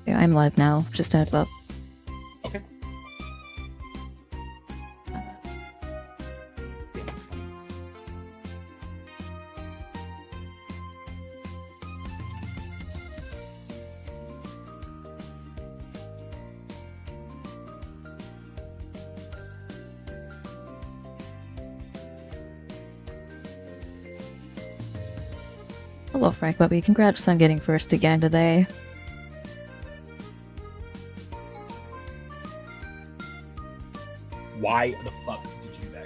Yeah, I'm live now. Just a heads up. Okay. Hello, Frank Bubby. Congrats on getting first again today. Why the fuck did you do that?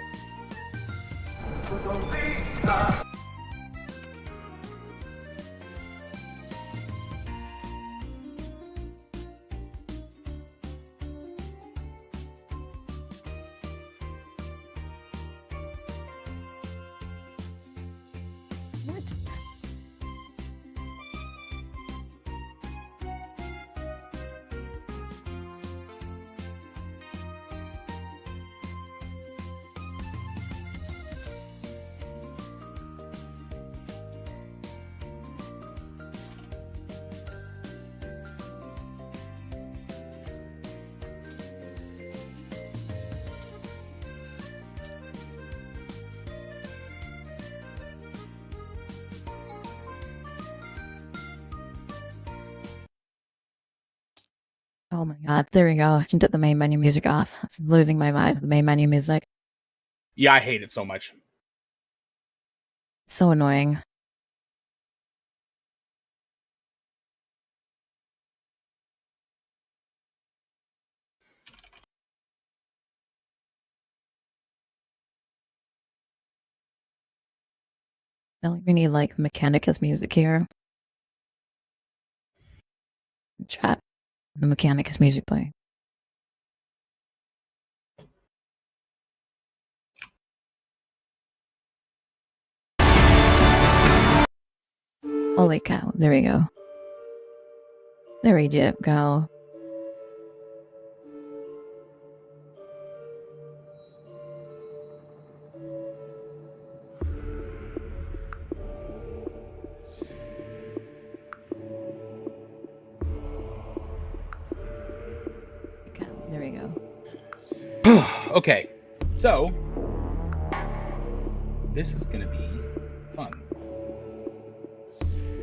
What? Oh my god, there we go. I took the main menu music off. I was losing my mind with the main menu music. Yeah, I hate it so much. It's so annoying. We need like Mechanicus music here. Chat. The Mechanicus music playing. Holy cow, there we go. There we go. There we go. Okay, so this is gonna be fun.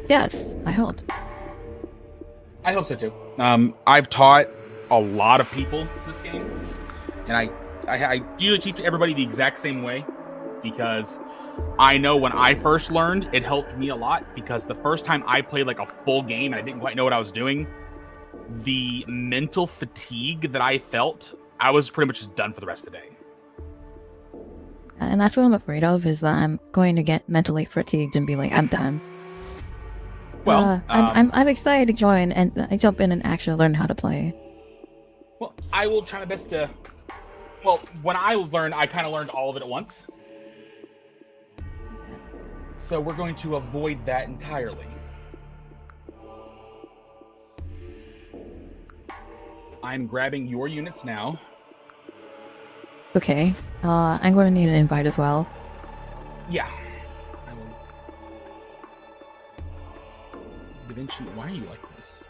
Yes, I hope. I hope so too. I've taught a lot of people this game, and I usually teach everybody the exact same way because I know when I first learned, it helped me a lot because the first time I played like a full game and I didn't quite know what I was doing, the mental fatigue that I felt, I was pretty much just done for the rest of the day. And that's what I'm afraid of, is that I'm going to get mentally fatigued and be like, I'm done. Well, I'm excited to join and I jump in and actually learn how to play. Well, I will try my best to. Well, when I learned, I kind of learned all of it at once. So we're going to avoid that entirely. I'm grabbing your units now. Okay. I'm going to need an invite as well. Yeah. I will. Da Vinci, why are you like this?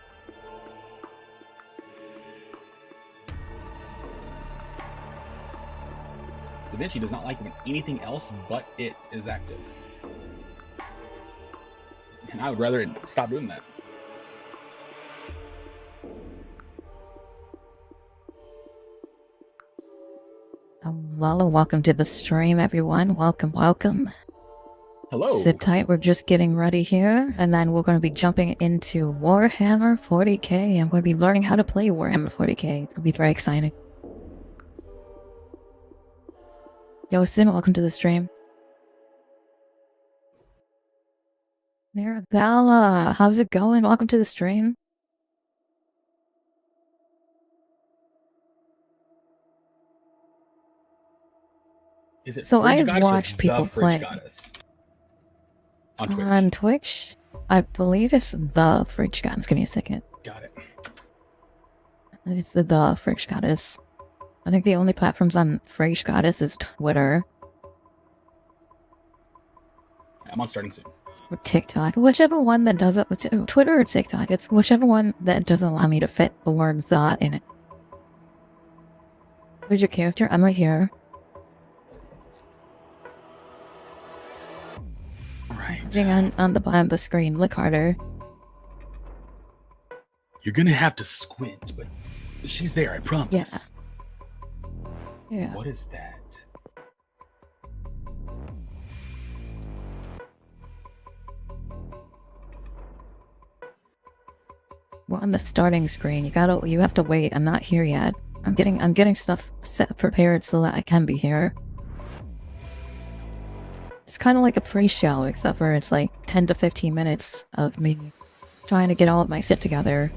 Da Vinci does not like when anything else but it is active. And I would rather it stop doing that. Hello, welcome to the stream, everyone. Welcome. Hello. Sit tight, we're just getting ready here, and then we're going to be jumping into Warhammer40k. I'm going to be learning how to play Warhammer40k. It'll be very exciting. Yo, Sin, welcome to the stream. Arabella, how's it going? Welcome to the stream. Is it so I've FridgeGoddess watched people play FridgeGoddess? On Twitch. On Twitch, I believe it's the FridgeGoddess. Give me a second. Got it. It's the FridgeGoddess. I think the only platforms on FridgeGoddess is Twitter. I'm on starting soon. Or TikTok. Whichever one that doesn't... Twitter or TikTok. It's whichever one that doesn't allow me to fit the word thought in it. Where's your character? I'm right here. Right. On the bottom of the screen. Look harder. You're gonna have to squint, but she's there, I promise. Yeah. What is that? We're on the starting screen. You have to wait. I'm not here yet. I'm getting stuff prepared so that I can be here. It's kind of like a pre-show, except for it's like 10 to 15 minutes of me trying to get all of my shit together.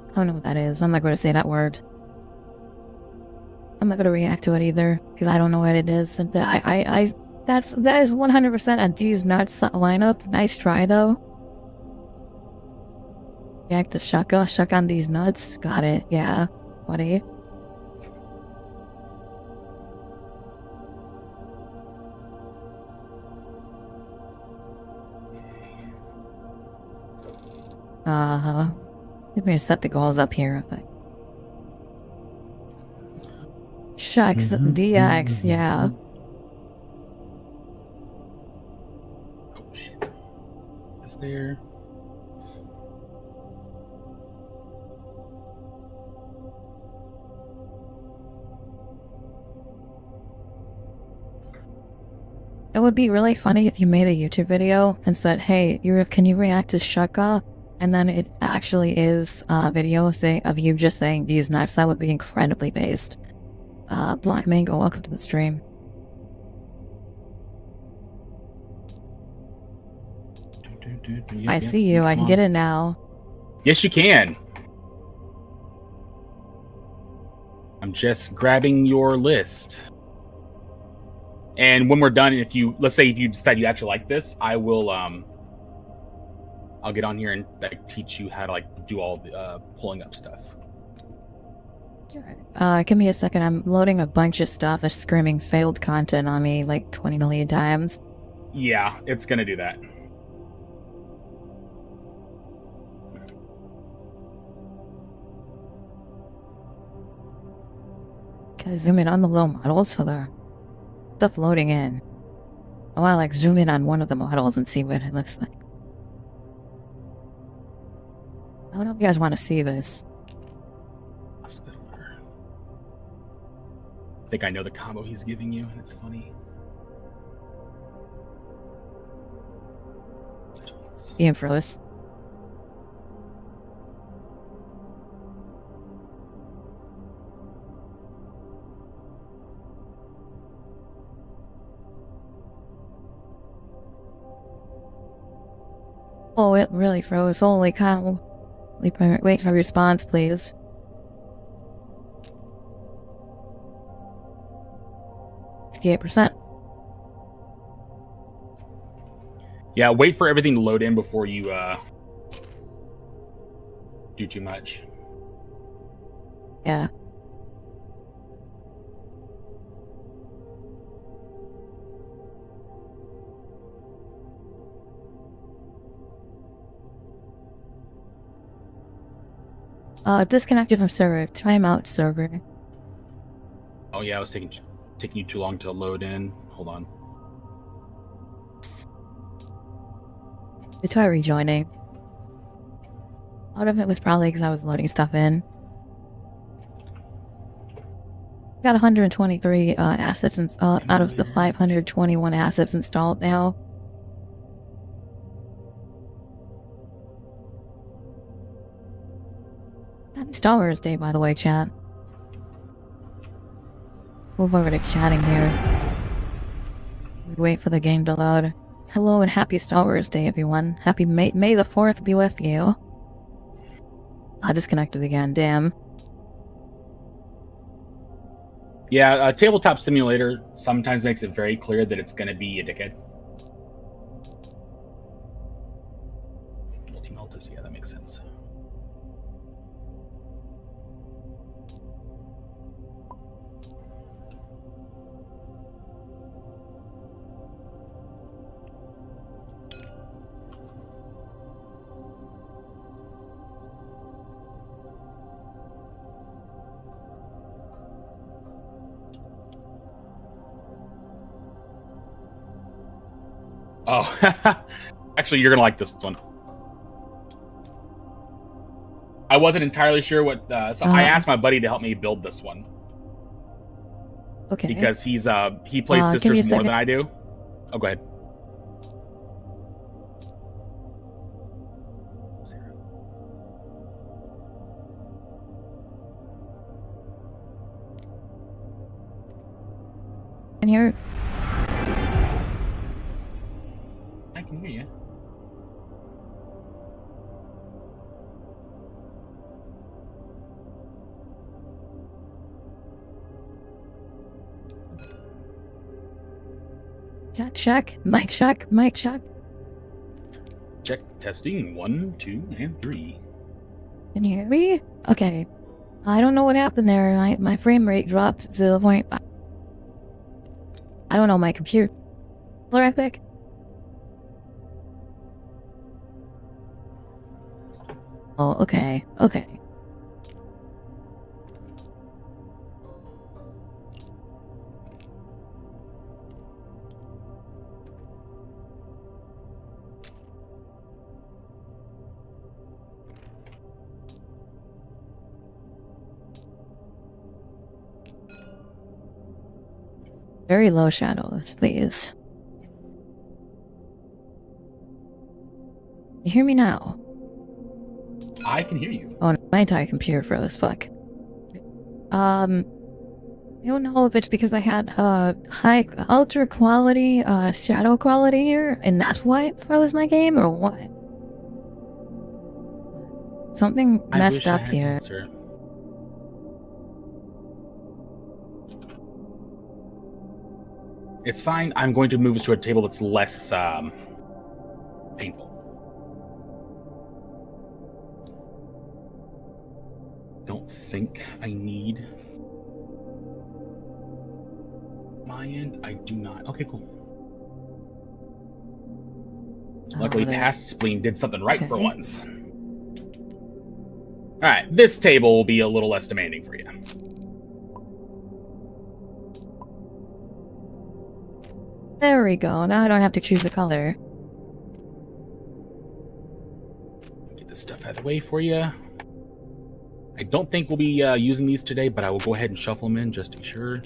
I don't know what that is. I'm not going to say that word. I'm not going to react to it either, because I don't know what it is. That is 100% a D's nuts lineup. Nice try, though. React to Shuck on these nuts. Got it. Yeah, buddy. Let me set the goals up here. Shucks, DX, yeah. Oh shit. Is there? It would be really funny if you made a YouTube video and said, hey, can you react to Shaka? And then it actually is a video of you just saying these knives. That would be incredibly based. Black Mango, welcome to the stream. I see you. I can get it now. Yes, you can. I'm just grabbing your list. And when we're done, let's say if you decide you actually like this, I will I'll get on here and teach you how to do all the pulling up stuff. Give me a second. I'm loading a bunch of stuff. It's screaming failed content on me like 20 million times. Yeah, it's gonna do that. Can I zoom in on the low models for the stuff loading in? I want to zoom in on one of the models and see what it looks like. I don't know if you guys want to see this. I think I know the combo he's giving you, and it's funny. Being froze. Oh, it really froze. Holy cow. Wait for response, please. %. Yeah, wait for everything to load in before you do too much. Yeah. Disconnected from server. Timeout server. Oh yeah, it was taking you too long to load in. Hold on. Try rejoining. Part of it was probably because I was loading stuff in. Got 123 assets out of the 521 assets installed now. Star Wars Day, by the way, chat. We're already chatting here. We wait for the game to load. Hello and happy Star Wars Day, everyone. Happy May the 4th be with you. I disconnected again, damn. Yeah, Tabletop Simulator sometimes makes it very clear that it's going to be a dickhead. Multi-Meltus, yeah, that makes sense. Oh, actually, you're going to like this one. I wasn't entirely sure what, so I asked my buddy to help me build this one. Okay. Because he plays Sisters more than I do. Oh, go ahead. And here. I can hear you. Check. Mic check. Mic check. Check. Testing. 1, 2, and 3. Can you hear me? Okay. I don't know what happened there. My frame rate dropped to the point. I don't know, my computer. Epic. Oh, okay. Okay. Very low shadows, please. You hear me now? I can hear you. Oh, no, my entire computer froze. Fuck. I don't know if it's because I had high ultra quality shadow quality here, and that's why it froze my game, or what? Something messed up here. It's fine. I'm going to move us to a table that's less painful. Don't think I need my end. I do not. Okay, cool. Luckily, past spleen did something right for once. All right, this table will be a little less demanding for you. There we go. Now I don't have to choose the color. Get this stuff out of the way for you. I don't think we'll be using these today, but I will go ahead and shuffle them in just to be sure.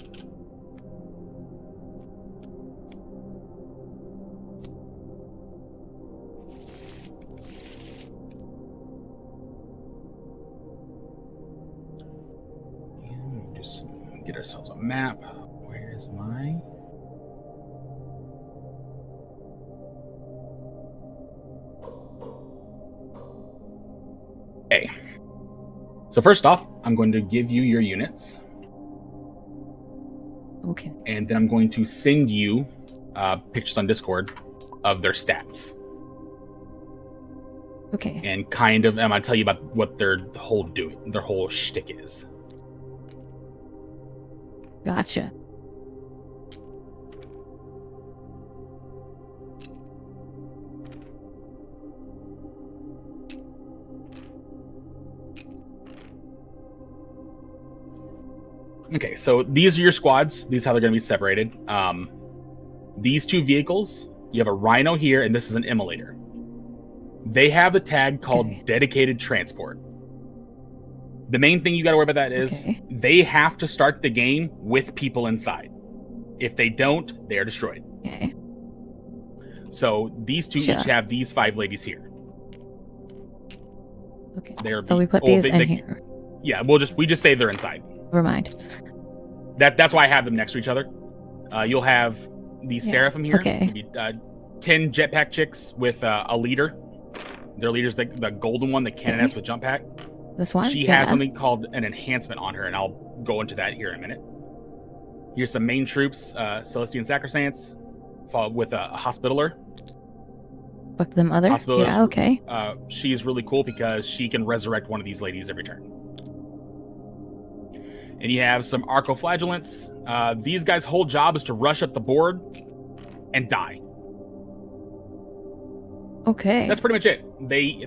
And just get ourselves a map. Where is my... Okay. So first off, I'm going to give you your units. Okay. And then I'm going to send you pictures on Discord of their stats. Okay. And kind of, I'm going to tell you about what their whole shtick is. Gotcha. Okay, so these are your squads. These are how they're going to be separated. These two vehicles, you have a Rhino here, and this is an Immolator. They have a tag called Dedicated Transport. The main thing you got to worry about that is they have to start the game with people inside. If they don't, they are destroyed. Okay. So these two each have these 5 ladies here. Okay. So we put these in here. Yeah, we just say they're inside. Never mind. That's why I have them next to each other. You'll have the Seraphim here. Okay. Maybe 10 jetpack chicks with a leader. Their leader's the golden one, the canoness with jump pack. This one? She has something called an enhancement on her, and I'll go into that here in a minute. Here's some main troops, Celestian Sacrosaints, followed with a Hospitaller. With them other? Yeah, okay. She is really cool because she can resurrect one of these ladies every turn. And you have some Arcoflagellants. These guys' whole job is to rush up the board and die. Okay. That's pretty much it. They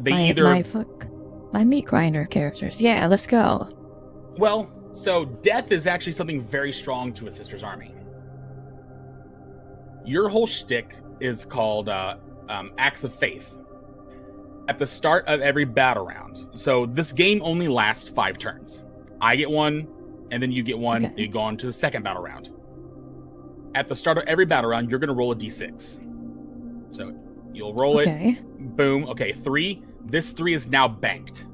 my meat grinder characters. Yeah, let's go. Well, so death is actually something very strong to a sister's army. Your whole shtick is called Acts of Faith. At the start of every battle round. So this game only lasts 5 turns. I get one, and then you get one, and you go on to the second battle round. At the start of every battle round, you're going to roll a d6. So you'll roll it. Boom. Okay, 3. This 3 is now banked.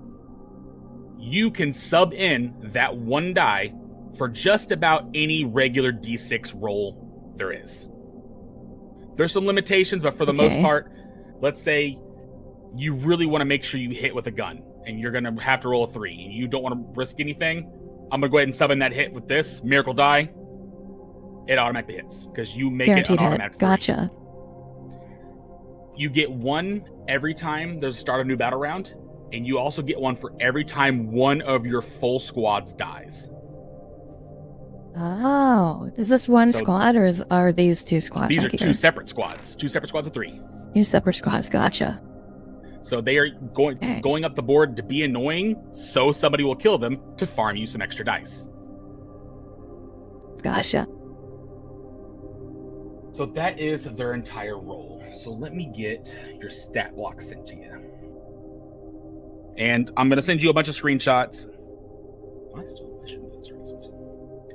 You can sub in that 1 die for just about any regular d6 roll there is. There's some limitations, but for the most part, let's say you really want to make sure you hit with a gun, and you're going to have to roll a 3, and you don't want to risk anything. I'm going to go ahead and sub in that hit with this miracle die. It automatically hits because you make Guaranteed it an automatic hit. Gotcha. You get 1 every time there's a start of a new battle round, and you also get 1 for every time one of your full squads dies. Oh, is this one squad, or are these 2 squads? These are 2 separate squads. 2 separate squads of 3. 2 separate squads. Gotcha. So they are going up the board to be annoying, so somebody will kill them to farm you some extra dice. Gotcha. So that is their entire role. So let me get your stat block sent to you. And I'm going to send you a bunch of screenshots. I shouldn't be starting this.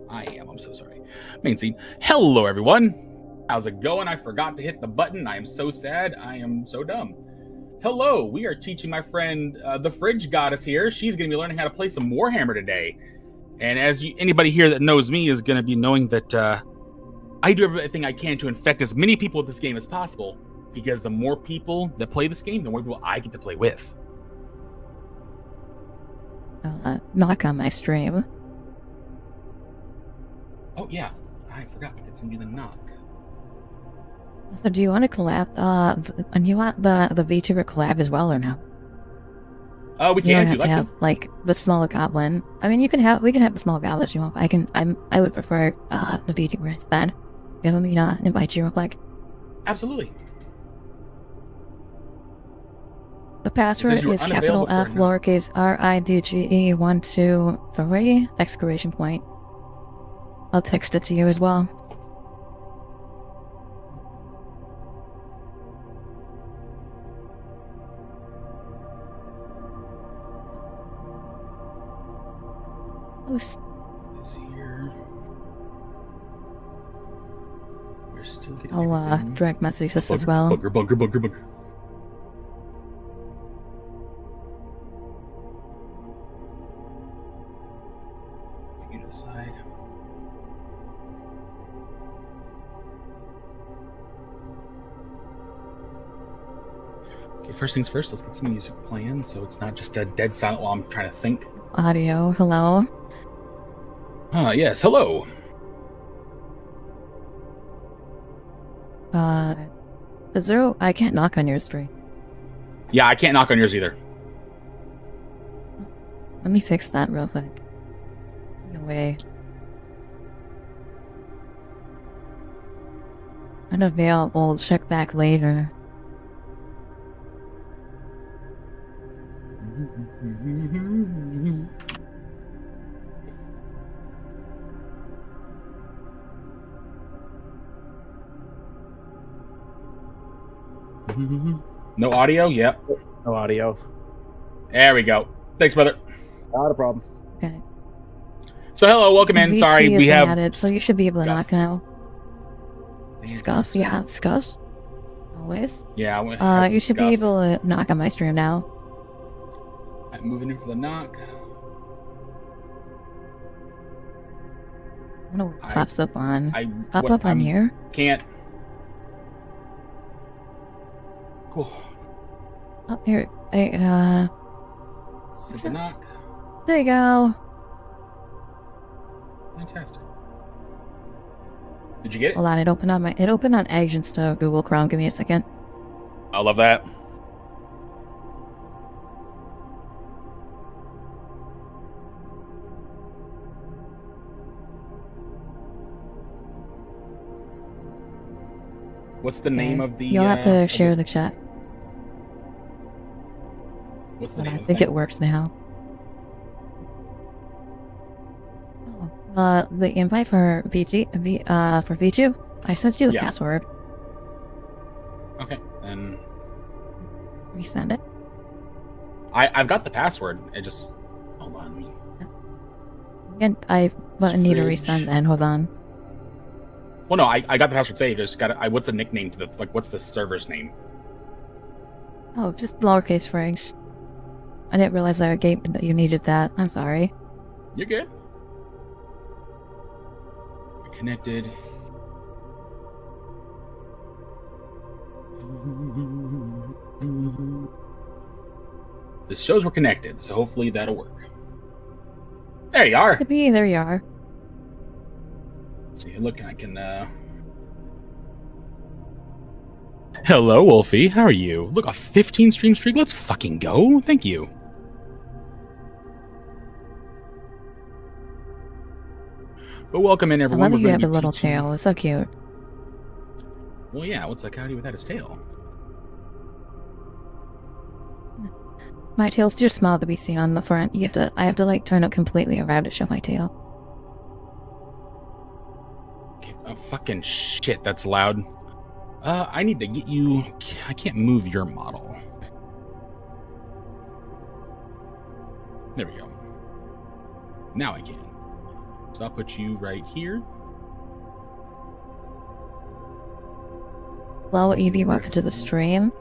I am. I'm so sorry. Main scene. Hello, everyone. How's it going? I forgot to hit the button. I am so sad. I am so dumb. Hello. We are teaching my friend, the Fridge Goddess here. She's going to be learning how to play some Warhammer today. And as anybody here that knows me is going to be knowing that I do everything I can to infect as many people with this game as possible, because the more people that play this game, the more people I get to play with. Knock on my stream. Oh, yeah. I forgot. I could send you the knock. So do you want to collab, and you want the VTuber collab as well, or no? We can. You don't have to have, like, the smaller goblin. I mean, we can have the small goblin if you want. I would prefer, the VTuber instead. You want me to invite you real quick? Absolutely. The password is capital F, lowercase RIDGE 123, exclamation point. I'll text it to you as well. This here. We're still getting I'll direct message this as well. Bunker. Side. Okay, first things first, let's get some music playing so it's not just a dead silent while I'm trying to think. Audio, hello. Yes, hello. I can't knock on your stream. Yeah, I can't knock on yours either. Let me fix that real quick. Away. Unavailable. Check back later. No audio? Yep. No audio. There we go. Thanks, brother. Not a problem. Okay. So hello, welcome in. Sorry, we have added, so you should be able to knock now. Scuff, yeah, scuff. Always. Yeah. You should be able to knock on my stream now. I'm moving in for the knock. I don't know what pops up on. Does it pop what- up on I'm- here? Can't. Cool. Oh, here. Sit and knock. There you go. Fantastic. Did you get it? Hold on, it opened on Edge instead of Google Chrome. Give me a second. I love that. What's the name of the? You'll have to share the chat. What's the But name? I of the think thing? it works now. Oh, the invite for for V2. I sent you the Yeah. password. Okay, then Resend it. I've got the password. It just hold on me. And I need to Fridge. resend then. Hold on. Well, no, I got the password saved. Just got what's the nickname to the what's the server's name? Oh, just lowercase Frags. I didn't realize that you needed that. I'm sorry. You're good. We're connected. This shows we're connected, so hopefully that'll work. There you are. Could be. There you are. Let's see, look, I can. Hello, Wolfie. How are you? Look, a 15 stream streak. Let's fucking go. Thank you. But welcome in, I everyone. love that We're you gonna have a be little teaching- tail. It's so cute. Well, yeah. What's a coyote without his tail? My tail's too small to be seen on the front. I have to like turn it completely around to show my tail. Oh, fucking shit. That's loud. I need to get you. I can't move your model. There we go. Now I can. So I'll put you right here. Hello, Evie. Welcome to the stream.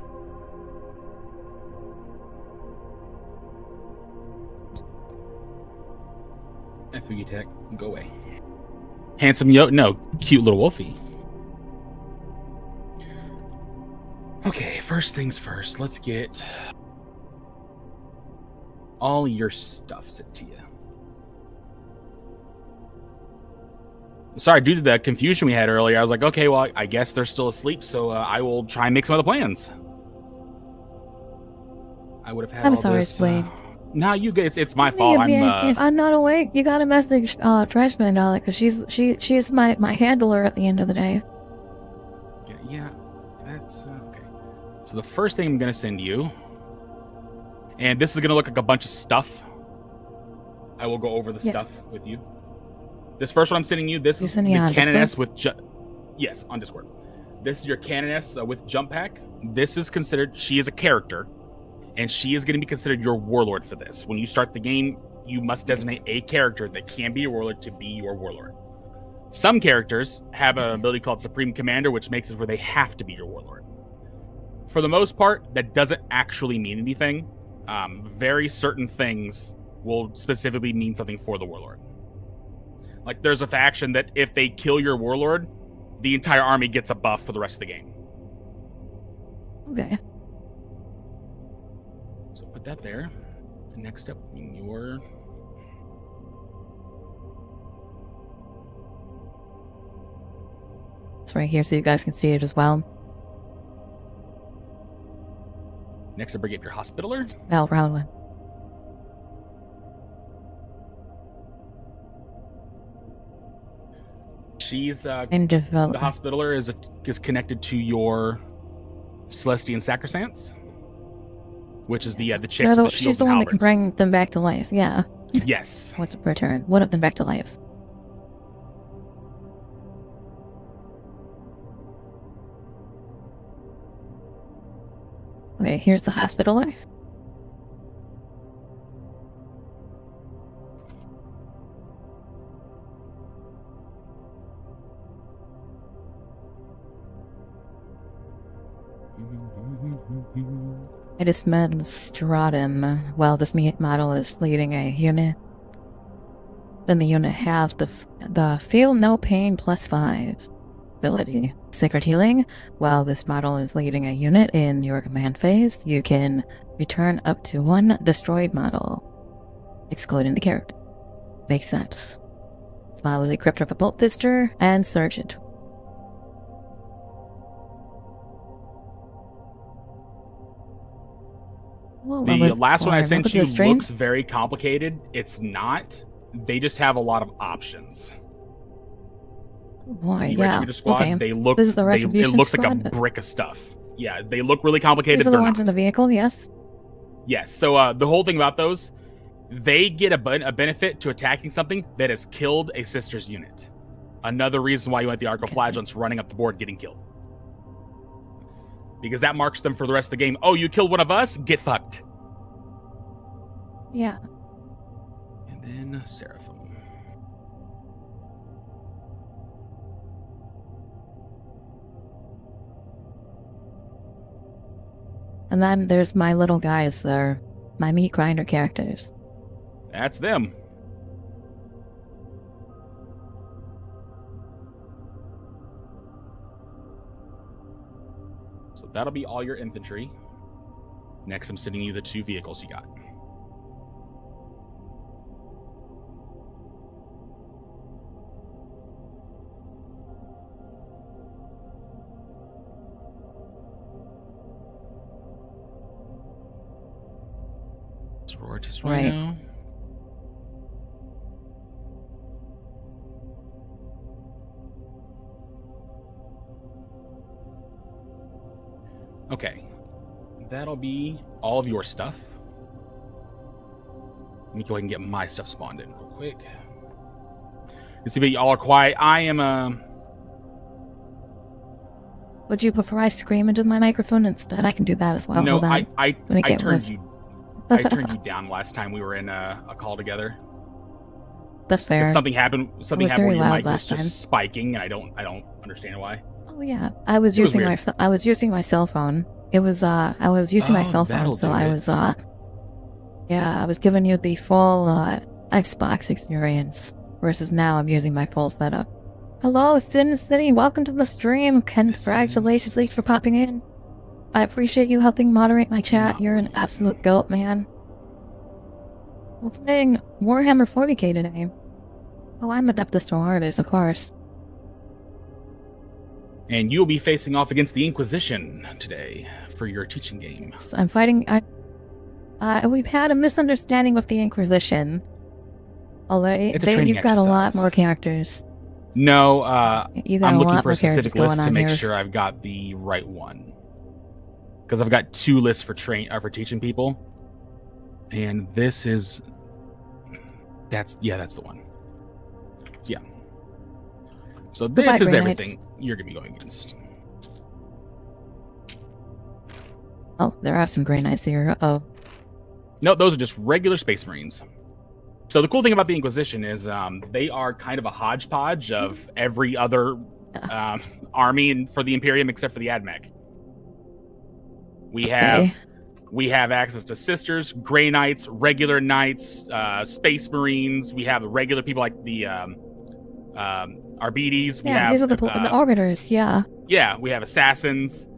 F you, Tech. Go away. Handsome no, cute little Wolfie. Okay, first things first. Let's get all your stuff sent to you. Sorry, due to the confusion we had earlier, I was like, okay, well, I guess they're still asleep, so I will try and make some other plans. I would have had I'm all sorry, this. Spleen. No, you guys, it's my fault. If I'm not awake, you gotta message Trashman Dolly because she's my handler at the end of the day. Yeah, that's okay. So the first thing I'm gonna send you, and this is gonna look like a bunch of stuff. I will go over the stuff with you. This first one I'm sending you. This is the Canoness with yes, on Discord. This is your Canoness with jump pack. This is considered. She is a character. And she is going to be considered your warlord for this. When you start the game, you must designate a character that can be your warlord to be your warlord. Some characters have an ability called Supreme Commander, which makes it where they have to be your warlord. For the most part, that doesn't actually mean anything. Very certain things will specifically mean something for the warlord. Like there's a faction that if they kill your warlord, the entire army gets a buff for the rest of the game. Okay. So put that there. Next up, your It's right here so you guys can see it as well. next up, get your hospitaler. Well, round one. She's In the development. hospitaler is connected to your Celestian Sacrosancts, which is the chicks with the shields She's the and one that can halberds. bring them back to life. Yeah. Yes. What's a return? One of them back to life. Okay, here's the hospitaler. I just met Stratum while this model is leading a unit. then the unit have the Feel No Pain +5 ability. Sacred Healing. While this model is leading a unit in your command phase, you can return up to 1 destroyed model, excluding the character. Makes sense. This model is equipped with a Bolt Thruster and Sergeant. The last one I sent you looks very complicated. It's not. They just have a lot of options. Oh boy, the yeah. Retributor Squad, Okay. they look. This is the it Retribution looks Squad? like a brick of stuff. Yeah, they look really complicated. These are the They're ones in not. the vehicle, yes? Yes. So the whole thing about those, they get a benefit to attacking something that has killed a sister's unit. Another reason why you want the Arcoflagellants running up the board getting killed. Because that marks them for the rest of the game. Oh, you killed one of us? Get fucked. Yeah. And then Seraphim. And then there's my little guys there. My meat grinder characters. That's them. So that'll be all your infantry. Next, I'm sending you the 2 vehicles you got. Sororitas Rhino. Okay, that'll be all of your stuff. Let me go ahead and get my stuff spawned in real quick. You see, y'all are quiet. I am Would you prefer I scream into my microphone instead? I can do that as well. no, Hold on. I get turned worse. I turned you down last time we were in a call together. That's fair. Something happened. Something was happened very where your loud mic was last just time. spiking, and I don't understand why. Oh yeah, I was It was using weird. I was using my cell phone. It was I was using my cell phone, that'll so do I it. was yeah, I was giving you the full Xbox experience versus now I'm using my full setup. Hello, Sin City, welcome to the stream. Congratulations, thanks for popping in. I appreciate you helping moderate my chat. You're an absolute goat, man. We're playing Warhammer 40k today. Oh, I'm Adeptus Sororitas, of course. And you'll be facing off against the Inquisition today for your teaching game. So I'm fighting. We've had a misunderstanding with the Inquisition. Although It's a training you've got a lot exercise. more characters. No, You got I'm a looking lot for more a specific characters going list to on make here. sure I've got the right one. Because I've got 2 lists for for teaching people, and this is that's the one. So yeah. So this Goodbye, is Grey everything you're gonna be going against. Oh, there are some Grey Knights here. Oh, No, those are just regular Space Marines. So the cool thing about the Inquisition is they are kind of a hodgepodge of every other army for the Imperium except for the AdMech. We have access to Sisters, Grey Knights, regular Knights, Space Marines. We have regular people like the Arbites. We yeah, have these are the Arbiters. Yeah, yeah, we have Assassins.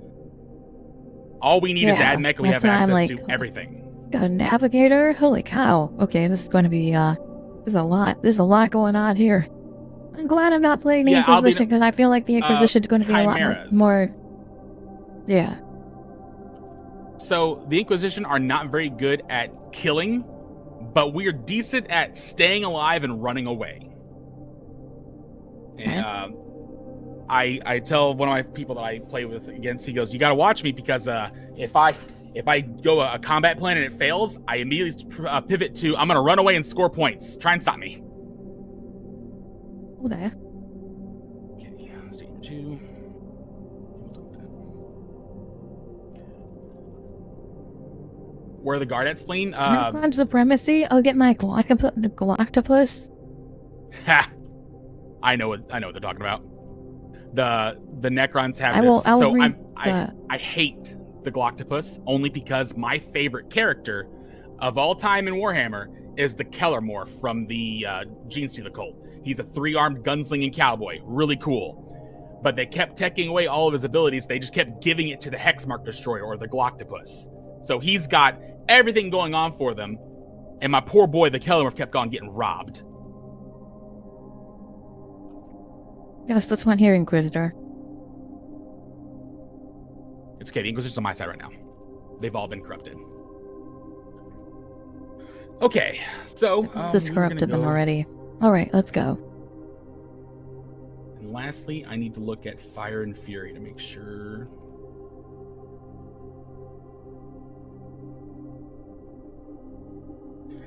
All we need is Yeah, AdMech, and we that's have why I'm access like- to everything. got a Navigator. Holy cow! Okay, this is going to be there's a lot. There's a lot going on here. I'm glad I'm not playing the Yeah, I'll be Inquisition because I feel like the Inquisition is going to be a lot Chimeras. more. Yeah. So the Inquisition are not very good at killing, but we are decent at staying alive and running away. And I tell one of my people that I play with against, he goes, "You got to watch me because if I go a combat plan and it fails, I immediately pivot to I'm going to run away and score points. Try and stop me." Oh, there. Okay, State 2. Where are the guard at, Spleen? Necron Supremacy. I'll get my Galactopus. Ha! I know what they're talking about. The Necrons have I this. will So read I hate the Galactopus only because my favorite character of all time in Warhammer is the Kellermorph from the Gene Stealer cult. He's a 3-armed gunslinging cowboy. Really cool. But they kept taking away all of his abilities. They just kept giving it to the Hexmark Destroyer or the Gloctopus. So he's got everything going on for them. And my poor boy, the Kellermorph, kept on getting robbed. Yes, that's one here, Inquisitor. It's okay. The Inquisitor's on my side right now. They've all been corrupted. Okay, so This corrupted them already. All right, let's go. And lastly, I need to look at Fire and Fury to make sure.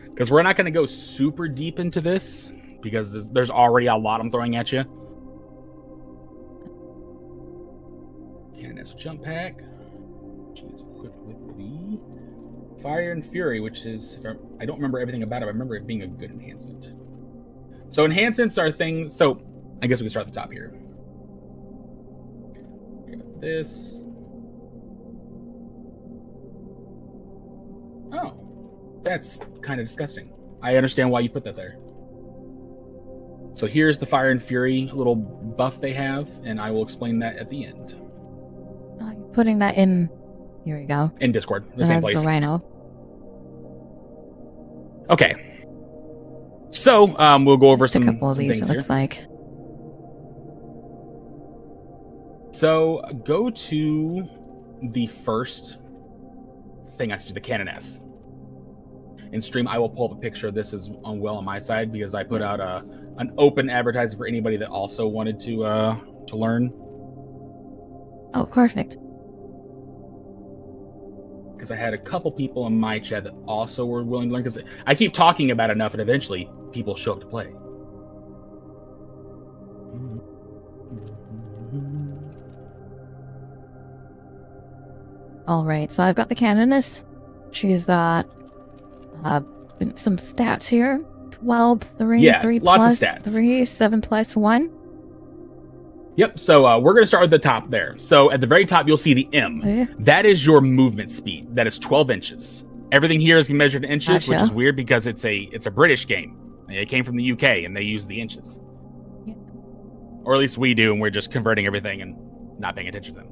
Because we're not going to go super deep into this because there's already a lot I'm throwing at you. Canoness Jump Pack. She's equipped with the Fire and Fury, which is, I don't remember everything about it, but I remember it being a good enhancement. So enhancements are things, so I guess we can start at the top here. We got this. Oh, that's kind of disgusting. I understand why you put that there. So here's the Fire and Fury little buff they have, and I will explain that at the end. Putting that in, here we go. In Discord, the same place. That's a rhino. Okay. So we'll go over Just a some couple of these, things it looks here. like. So go to the first thing I said, the Canoness. In stream, I will pull up a picture of this as well on my side because I put out an open advertisement for anybody that also wanted to learn. Oh, perfect. Because I had a couple people in my chat that also were willing to learn. Because I keep talking about it enough, and eventually people show up to play. All right, so I've got the Canoness. She's got some stats here. 12, 3, Yes, 3 lots of plus stats. 3, 7 plus 1. Yep, so we're going to start at the top there. So at the very top, you'll see the M. Okay. That is your movement speed. That is 12 inches. Everything here is measured in inches, Gotcha. which is weird because it's a British game. It came from the UK, and they use the inches. Yeah. Or at least we do, and we're just converting everything and not paying attention to them.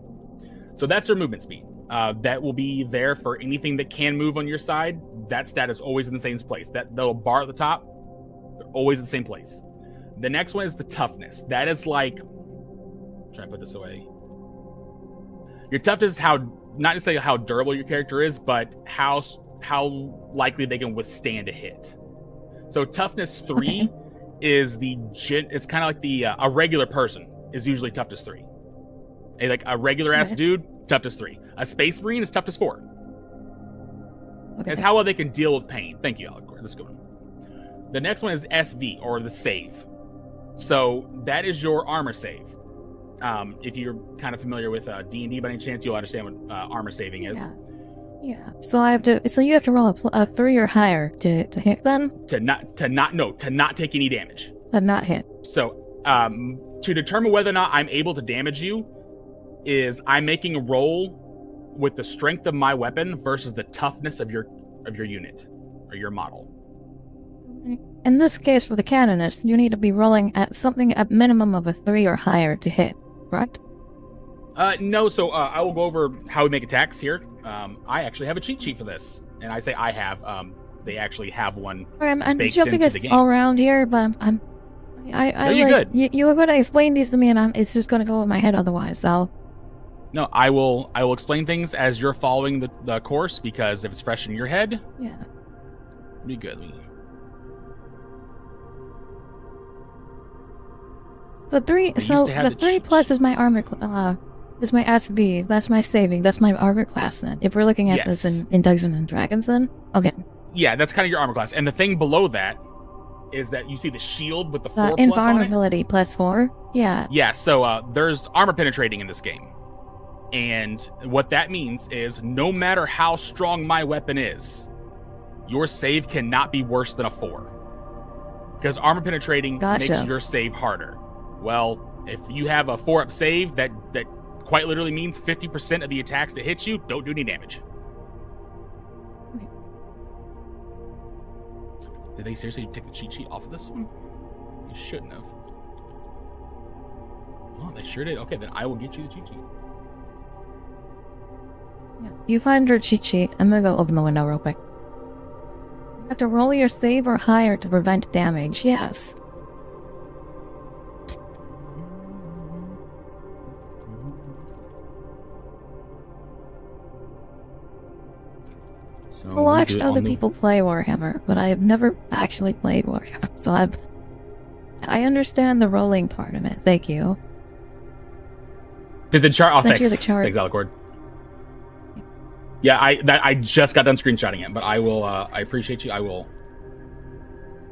So that's your movement speed. That will be there for anything that can move on your side. That stat is always in the same place. That little bar at the top, they're always in the same place. The next one is the toughness. That is like... Try to put this away. Your toughness is how, not necessarily how durable your character is, but how likely they can withstand a hit. So toughness 3 is it's kind of like the a regular person is usually toughness 3. A regular ass dude, toughness 3. A space marine is toughness 4. Okay. It's how well they can deal with pain. Thank you, Alec. Let's go. The next one is SV, or the save. So that is your armor save. If you're kind of familiar with D&D by any chance, you'll understand what armor saving is. Yeah. So you have to roll a 3 or higher to hit then? To not take any damage. Not hit. So to determine whether or not I'm able to damage you is I'm making a roll with the strength of my weapon versus the toughness of your unit or your model. In this case, for the Canoness, you need to be rolling at something at minimum of a 3 or higher to hit, correct? No, so I will go over how we make attacks here. I actually have a cheat sheet for this, and I say I have. They actually have one. I'm baked jumping into us the game. all around here, but you're good. You were going to explain these to me, and it's just going to go in my head otherwise. So. No, I will explain things as you're following the course, because if it's fresh in your head, yeah, be good. The 3 plus is my armor, is my SV. That's my saving. That's my armor class then. If we're looking at this in Dungeons and Dragons then. Okay. Yeah, that's kind of your armor class. And the thing below that is that you see the shield with the 4 plus on it. Invulnerability plus 4. Yeah. Yeah, so there's armor penetrating in this game. And what that means is no matter how strong my weapon is, your save cannot be worse than a 4. Because armor penetrating makes your save harder. Well, if you have a 4-up save, that quite literally means 50% of the attacks that hit you don't do any damage. Okay. Did they seriously take the cheat sheet off of this one? They shouldn't have. Oh, they sure did. Okay, then I will get you the cheat sheet. Yeah. You find your cheat sheet. I'm gonna go open the window real quick. You have to roll your save or higher to prevent damage. Yes. So I watched other people play Warhammer, but I have never actually played Warhammer, so I understand the rolling part of it. Thank you. Did the chart? Oh, Sent thanks. you the chart. Thanks, Alicord. Yeah, I just got done screenshotting it, but I will. I appreciate you. I will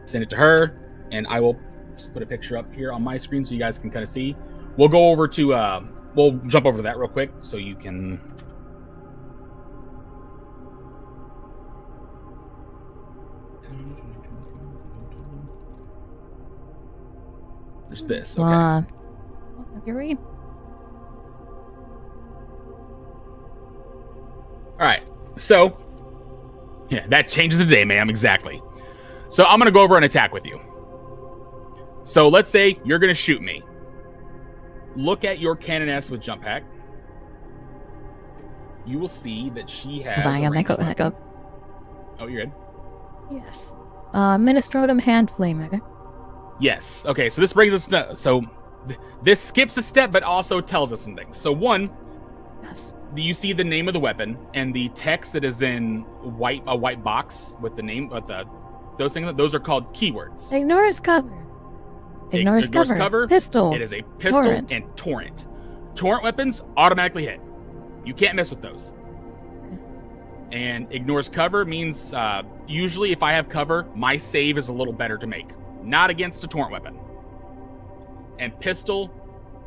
send it to her, and I will just put a picture up here on my screen so you guys can kind of see. We'll go over to. We'll jump over to that real quick so you can. There's this. Okay. You read? All right. So, yeah, that changes the day, ma'am. Exactly. So I'm going to go over an attack with you. So let's say you're going to shoot me. Look at your Canoness with jump hack. You will see that she has. Oh, you're good. Yes. Ministrotum hand flamer. Yes. Okay, so this brings us to, this skips a step but also tells us some things. So one, yes. You see the name of the weapon and the text that is in a white box with the name of those things. Those are called keywords. Ignores cover. Ignores cover. Pistol. It is a pistol Torrent. And torrent. Torrent weapons automatically hit. You can't mess with those. And ignores cover means usually if I have cover, my save is a little better to make. Not against a torrent weapon. And pistol,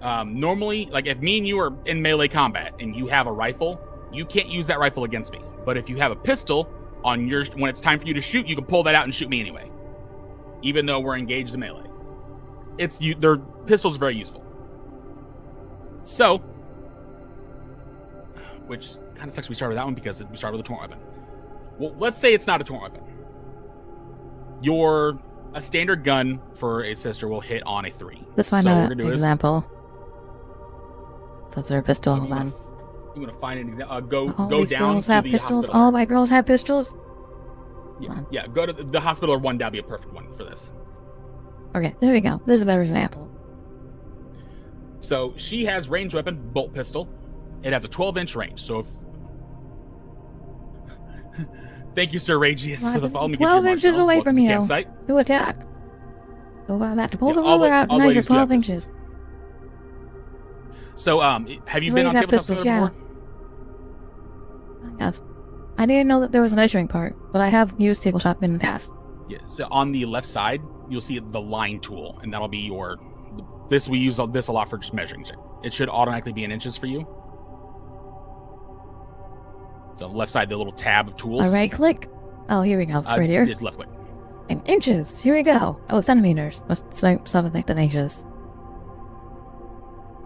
normally, like if me and you are in melee combat and you have a rifle, you can't use that rifle against me. But if you have a pistol on yours, when it's time for you to shoot, you can pull that out and shoot me anyway, even though we're engaged in melee. Their pistols are very useful. So, which kind of sucks we started with that one because we started with a torrent weapon. Well, let's say it's not a torrent weapon. A standard gun for a sister will hit on a 3. Let's find an example. That's their pistol. Hold on. You want to find an example? Go these down girls to have the pistols. hospital. All my girls have pistols. Yeah. Go to the hospital or one. That'd be a perfect one for this. Okay, there we go. This is a better example. So she has ranged weapon, bolt pistol. It has a 12-inch range. So if thank you, Sir Ragius, for the follow. 12 inches away from you. To attack. So I have to pull the ruler out and measure 12 inches. So, have you been on tabletop pistols, before? I have. I didn't know that there was a measuring part, but I have used tabletop in the past. Yeah, so on the left side, you'll see the line tool, and that'll be we use this a lot for just measuring. It should automatically be in inches for you. So left side, the little tab of tools. All right, click. Oh, here we go. Right here. It's left click. And inches. Here we go. Oh, centimeters. Let's something to inches.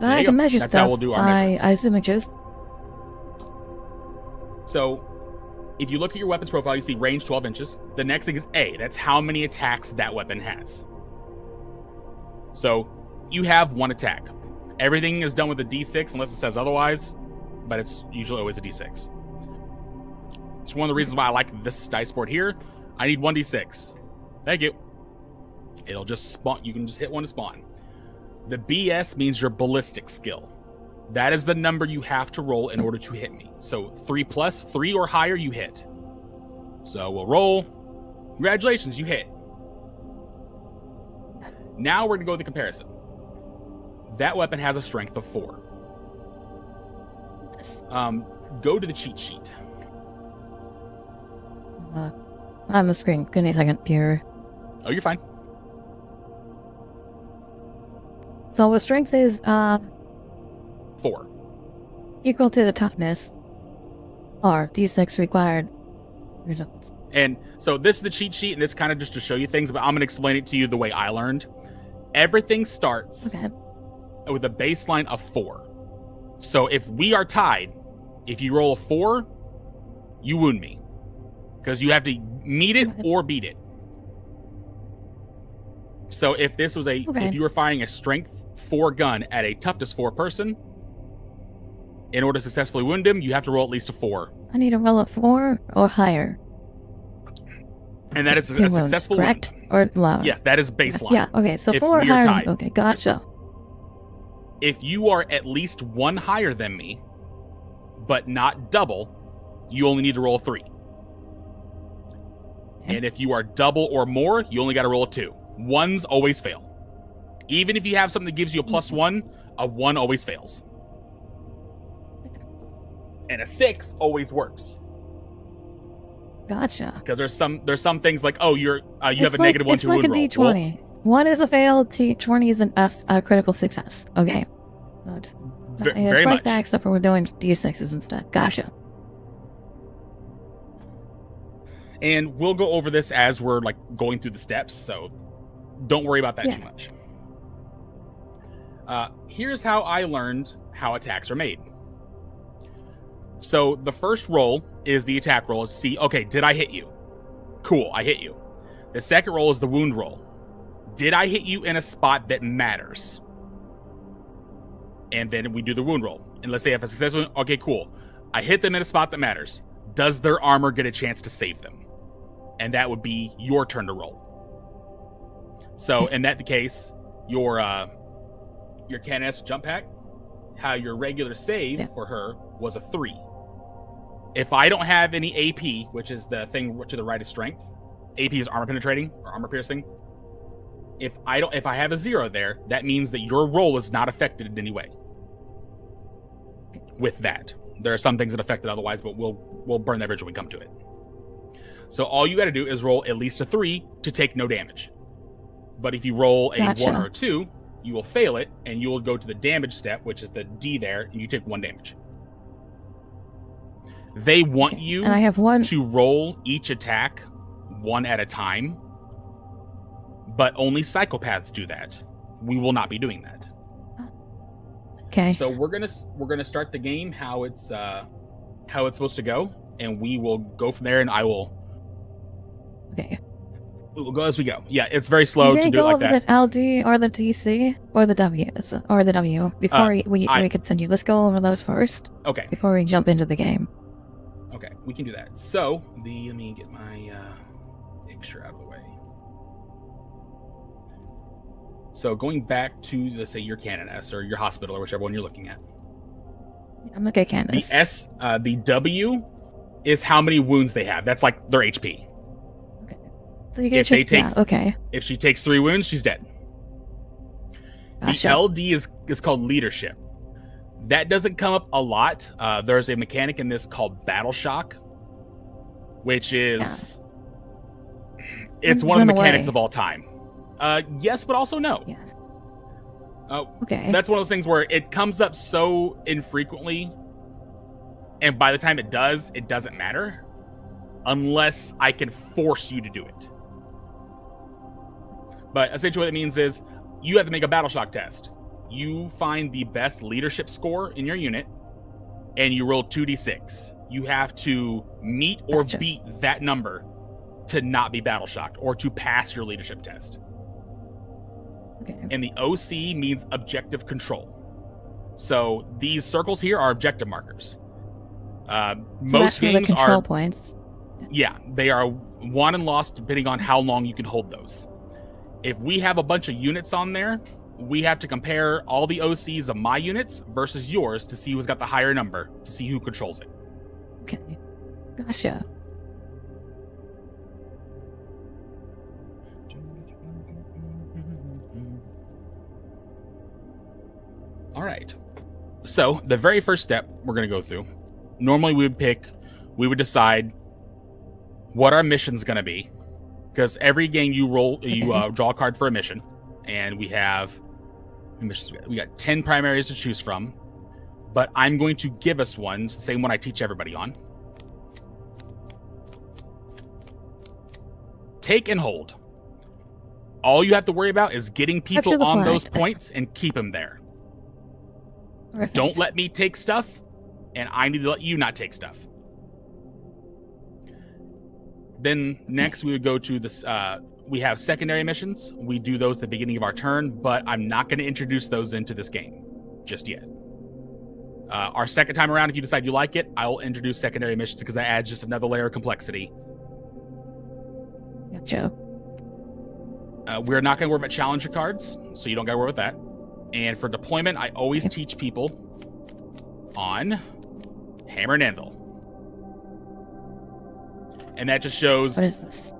I can measure That's stuff. How we'll do our measurements. I assume inches. So, if you look at your weapons profile, you see range 12 inches. The next thing is A. That's how many attacks that weapon has. So, you have 1 attack. Everything is done with a D6 unless it says otherwise, but it's usually always a D6. It's one of the reasons why I like this dice board here. I need 1d6. Thank you. It'll just spawn. You can just hit 1 to spawn. The BS means your ballistic skill. That is the number you have to roll in order to hit me. So 3+, 3 or higher, you hit. So we'll roll. Congratulations, you hit. Now we're going to go with the comparison. That weapon has a strength of 4. Yes. Go to the cheat sheet. On the screen. Give me a second here. Oh, you're fine. So the strength is 4. Equal to the toughness. Or D6 required results. And so this is the cheat sheet, and it's kind of just to show you things, but I'm going to explain it to you the way I learned. Everything starts with a baseline of 4. So if we are tied, if you roll a 4, you wound me. Because you have to meet it or beat it. So if this was if you were firing a strength 4 gun at a toughness 4 person, in order to successfully wound him, you have to roll at least a 4. I need to roll a 4 or higher. And that is a successful correct? wound. Or lower? Yes, that is baseline. Yeah, okay, so If 4 or we are higher. tied. Okay, gotcha. If you are at least 1 higher than me, but not double, you only need to roll a 3. Okay. And if you are double or more, you only got to roll a 2. 1s always fail. Even if you have something that gives you a +1, a 1 always fails. And a 6 always works. Gotcha. Because there's some things like, oh, you have a negative 1 it's to like wound a roll. D20. 1 is a fail, 20 is a critical success. Okay. It's Very like much. that, except for we're doing D6s instead. Gotcha. And we'll go over this as we're like going through the steps, so don't worry about that too much. Here's how I learned how attacks are made. So the first roll is the attack roll, is to see, okay, did I hit you? Cool, I hit you. The second roll is the wound roll. Did I hit you in a spot that matters? And then we do the wound roll. And let's say if a successful, okay, cool. I hit them in a spot that matters. Does their armor get a chance to save them? And that would be your turn to roll. So in that case, your Canoness jump pack, how your regular save for her was a 3. If I don't have any AP, which is the thing to the right of strength, AP is armor penetrating or armor piercing. If I have a 0 there, that means that your roll is not affected in any way. With that, there are some things that affect it otherwise, but we'll burn that bridge when we come to it. So all you got to do is roll at least a 3 to take no damage. But if you roll a 1 or a 2, you will fail it, and you will go to the damage step, which is the D there, and you take 1 damage. They want you and I have 1 to roll each attack 1 at a time, but only psychopaths do that. We will not be doing that. Okay. So we're gonna start the game how it's supposed to go, and we will go from there. And I will. Okay. We will go as we go. Yeah, it's very slow to do it like that. Go over the LD or the DC or the W before we continue. Let's go over those first. Okay. Before we jump into the game. Okay, we can do that. So let me get my picture out of the way. So going back to, let's say, your Canoness or your hospital or whichever one you're looking at. I'm looking at Canoness. The W is how many wounds they have. That's like their HP. Okay. So you can okay. If she takes 3 wounds, she's dead. Gotcha. The LD is called leadership. That doesn't come up a lot. There's a mechanic in this called battle shock, which is it's one of the mechanics of all time. Yes, but also no. Yeah. Okay. That's one of those things where it comes up so infrequently, and by the time it doesn't matter, unless I can force you to do it. But essentially what it means is you have to make a battle shock test. You find the best leadership score in your unit, and you roll 2d6. You have to meet or beat that number to not be battle shocked or to pass your leadership test. Okay. And the OC means objective control. So these circles here are objective markers. Most games the control are points. Yeah, they are won and lost depending on how long you can hold those. If we have a bunch of units on there, we have to compare all the OCs of my units versus yours to see who's got the higher number, to see who controls it. Okay. Gotcha. All right. So the very first step we're going to go through, normally we would decide what our mission's going to be, because every game you draw a card for a mission, and we got 10 primaries to choose from, but I'm going to give us one, same one I teach everybody on. Take and hold. All you have to worry about is getting people on those points and keep them there. Perfect. Don't let me take stuff, and I need to let you not take stuff. Then next we would go to this. we have secondary missions. We do those at the beginning of our turn, but I'm not going to introduce those into this game just yet. Our second time around, if you decide you like it, I will introduce secondary missions because that adds just another layer of complexity. Gotcha. We're not going to worry about challenger cards, so you don't got to worry about that. And for deployment, I always teach people on hammer and anvil. And that just shows... What is this?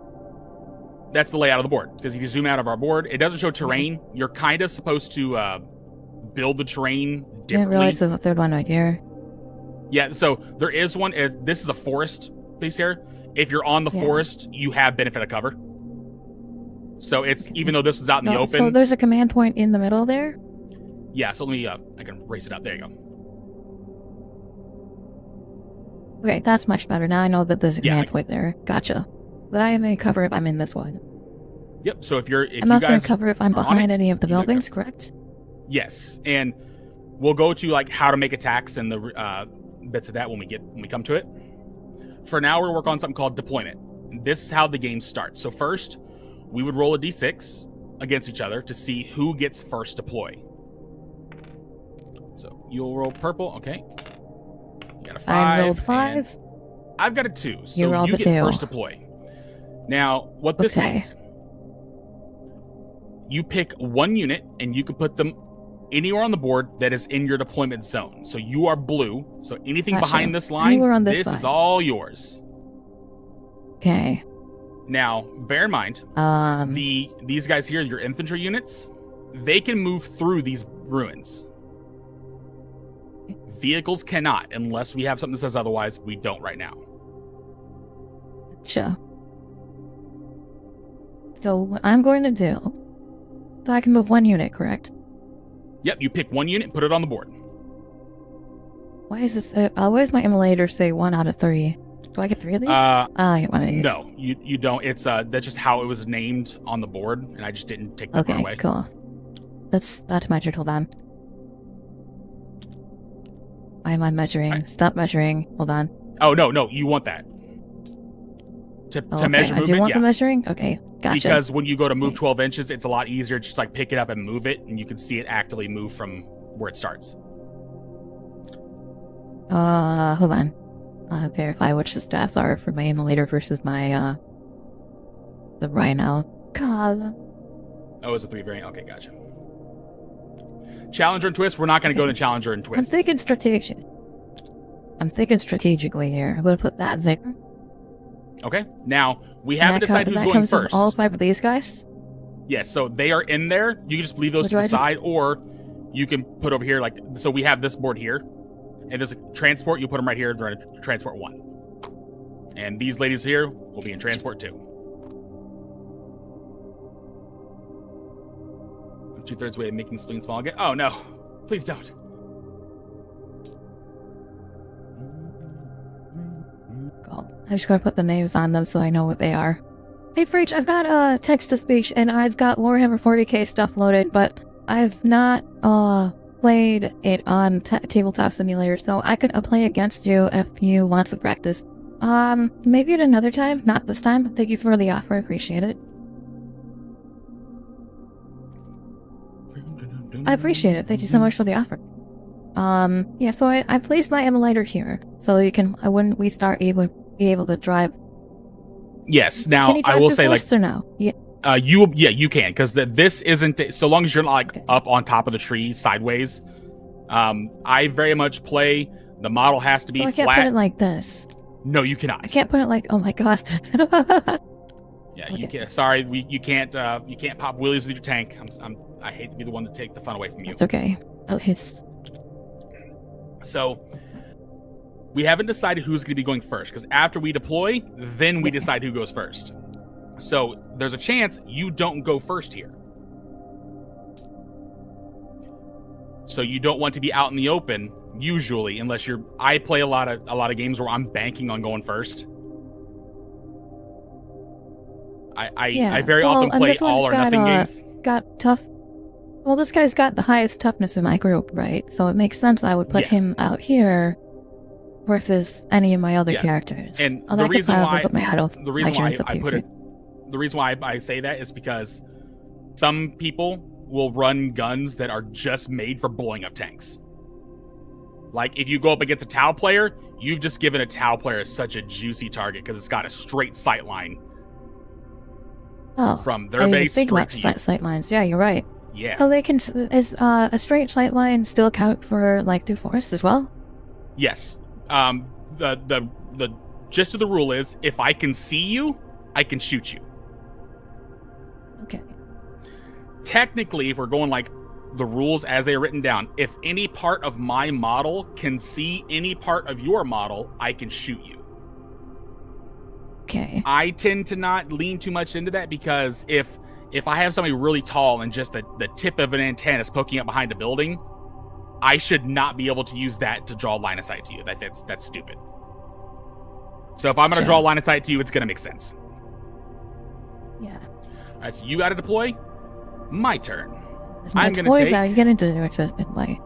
That's the layout of the board. Because if you zoom out of our board, it doesn't show terrain. You're kind of supposed to build the terrain differently. I didn't realize there's a third one right here. Yeah, so there is one. This is a forest piece here. If you're on the forest, you have benefit of cover. So it's, even though this is out in the open... So there's a command point in the middle there? Yeah, so let me, I can raise it up. There you go. Okay, that's much better. Now I know that there's a command point there. Gotcha. But I am in cover if I'm in this one. Yep, so if I'm also in cover if I'm behind any of the buildings, correct? Yes, and we'll go to like how to make attacks and the bits of that when we come to it. For now, we're working on something called deployment. This is how the game starts. So first, we would roll a d6 against each other to see who gets first deploy. So you'll roll purple, okay. You got a 5. I rolled 5. I've got a 2, so you get first deploy. Now, what this means, you pick one unit and you can put them anywhere on the board that is in your deployment zone. So you are blue, so anything behind this line, on this is all yours. Okay. Now, bear in mind, these guys here, your infantry units, they can move through these ruins. Vehicles cannot, unless we have something that says otherwise. We don't right now. Gotcha. So what I'm going to do, so I can move one unit, correct? Yep, you pick one unit and put it on the board. Why is this? Why does my emulator say 1 out of 3? Do I get 3 of these? I get 1 of these. No, you don't. It's that's just how it was named on the board, and I just didn't take that one away. Okay, cool. That's my turn. Hold on. Why am I measuring? Right. Stop measuring. Hold on. Oh, no, you want that. To measure movement, I do want the measuring? Okay, gotcha. Because when you go to move 12 inches, it's a lot easier to just like pick it up and move it, and you can see it actively move from where it starts. Hold on. Verify which the stats are for my emulator versus my, the Rhino. God. Oh, it's a 3 variant. Okay, gotcha. Challenger and twist. We're not going to go to challenger and twist. I'm thinking strategically here. I'm going to put that there. Okay. Now, we haven't decided who's going first. With all 5 of these guys? Yes, so they are in there. You can just leave those to the side, or you can put over here, like, so we have this board here, and there's a transport. You put them right here. They're in transport 1. And these ladies here will be in transport 2. 2/3 way of making spleen small again. Oh, no. Please don't. I just gotta put the names on them so I know what they are. Hey Fridge, I've got text-to-speech and I've got Warhammer40k stuff loaded, but I've not played it on Tabletop Simulator, so I could play against you if you want to practice. Maybe at another time, not this time. Thank you for the offer, I appreciate it. I appreciate it. Thank you so much for the offer. Yeah, so I placed my emulator here, so you can, when we start be able to drive. Yes, now I will say, like, or no? Yeah. You can, because this isn't, so long as you're not like up on top of the tree sideways. I very much play, the model has to be flat. So I can't put it like this. No, you cannot. I can't put it like, oh my god. Yeah, you can't. Sorry, you can't pop wheelies with your tank. I hate to be the one to take the fun away from you. It's okay. I'll hiss. So we haven't decided who's going to be going first, because after we deploy, then we decide who goes first. So there's a chance you don't go first here. So you don't want to be out in the open usually, unless you're. I play a lot of games where I'm banking on going first. I very often play all or nothing games. Got tough. Well, this guy's got the highest toughness in my group, right? So it makes sense I would put him out here versus any of my other characters. And the reason why I put it, the reason why I say that is because some people will run guns that are just made for blowing up tanks. Like, if you go up against a Tau player, you've just given a Tau player such a juicy target because it's got a straight sight line from their base think straight about to you. sight lines. Yeah, you're right. Yeah. So they can is a straight sight line still count for like through forest as well? Yes. The gist of the rule is if I can see you, I can shoot you. Okay. Technically, if we're going like the rules as they are written down, if any part of my model can see any part of your model, I can shoot you. Okay. I tend to not lean too much into that because if I have somebody really tall and just the tip of an antenna is poking up behind a building, I should not be able to use that to draw line of sight to you. That's stupid. So if I'm going to draw line of sight to you, it's going to make sense. Yeah. All right, so you got to deploy. My turn. I'm going to take... out. You get into it like...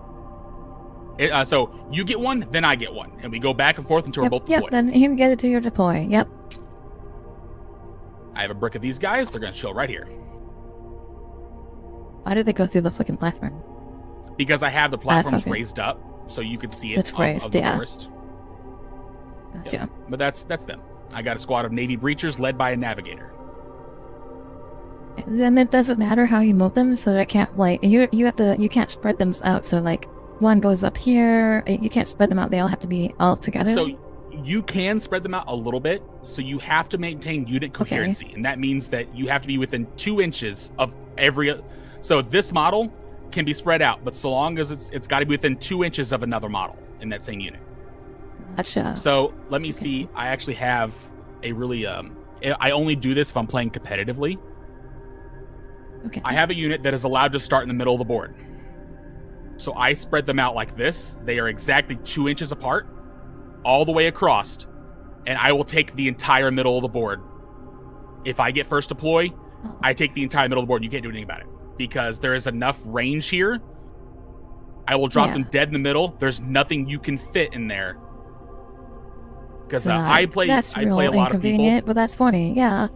So you get one, then I get one. And we go back and forth until we're both deployed. Yep, then you get it to your deploy. Yep. I have a brick of these guys. They're going to chill right here. Why did they go through the fucking platform? Because I have the platforms raised up so you can see it it's raised, of the forest. Gotcha. Yep. But that's them. I got a squad of Navy breachers led by a navigator. Then it doesn't matter how you move them, so that can't like you can't spread them out. So like one goes up here, you can't spread them out. They all have to be all together. So you can spread them out a little bit. So you have to maintain unit coherency, and that means that you have to be within 2 inches of every. So this model can be spread out, but so long as it's got to be within 2 inches of another model in that same unit. Gotcha. So let me see. I actually have a really I only do this if I'm playing competitively. Okay. I have a unit that is allowed to start in the middle of the board. So I spread them out like this. They are exactly 2 inches apart, all the way across, and I will take the entire middle of the board. If I get first deploy, I take the entire middle of the board. You can't do anything about it because there is enough range here. I will drop them dead in the middle. There's nothing you can fit in there. Because I play a lot of people. But that's funny. Yeah.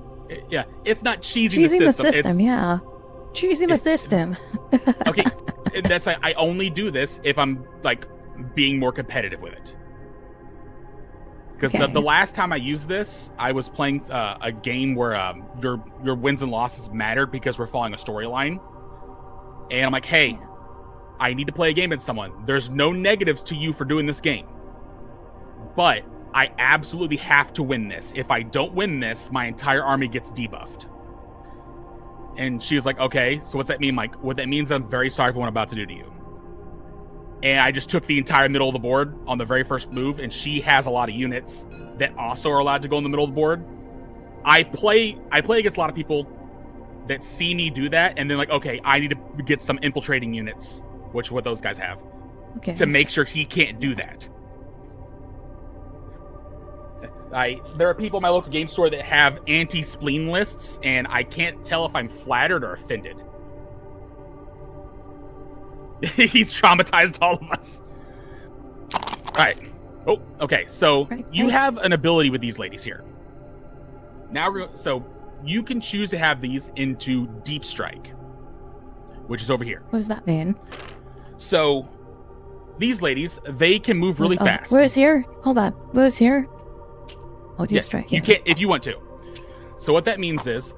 Yeah, it's not cheesing the system. Yeah. Cheesing the system. Okay, that's I only do this if I'm like being more competitive with it. Because the last time I used this, I was playing a game where your wins and losses mattered because we're following a storyline. And I'm like, hey, I need to play a game with someone. There's no negatives to you for doing this game. But I absolutely have to win this. If I don't win this, my entire army gets debuffed. And she was like, okay, so what's that mean? Like, what that means, I'm very sorry for what I'm about to do to you. And I just took the entire middle of the board on the very first move, and she has a lot of units that also are allowed to go in the middle of the board. I play against a lot of people that see me do that, and they're like, okay, I need to get some infiltrating units, which is what those guys have, to make sure he can't do that. There are people in my local game store that have anti-spleen lists, and I can't tell if I'm flattered or offended. He's traumatized all of us. All right. Oh, okay. So you have an ability with these ladies here. Now, so you can choose to have these into Deep Strike, which is over here. What does that mean? So these ladies, they can move really fast. Where's here? Hold on. Where's here? Oh, Deep Strike. You can if you want to. So what that means is,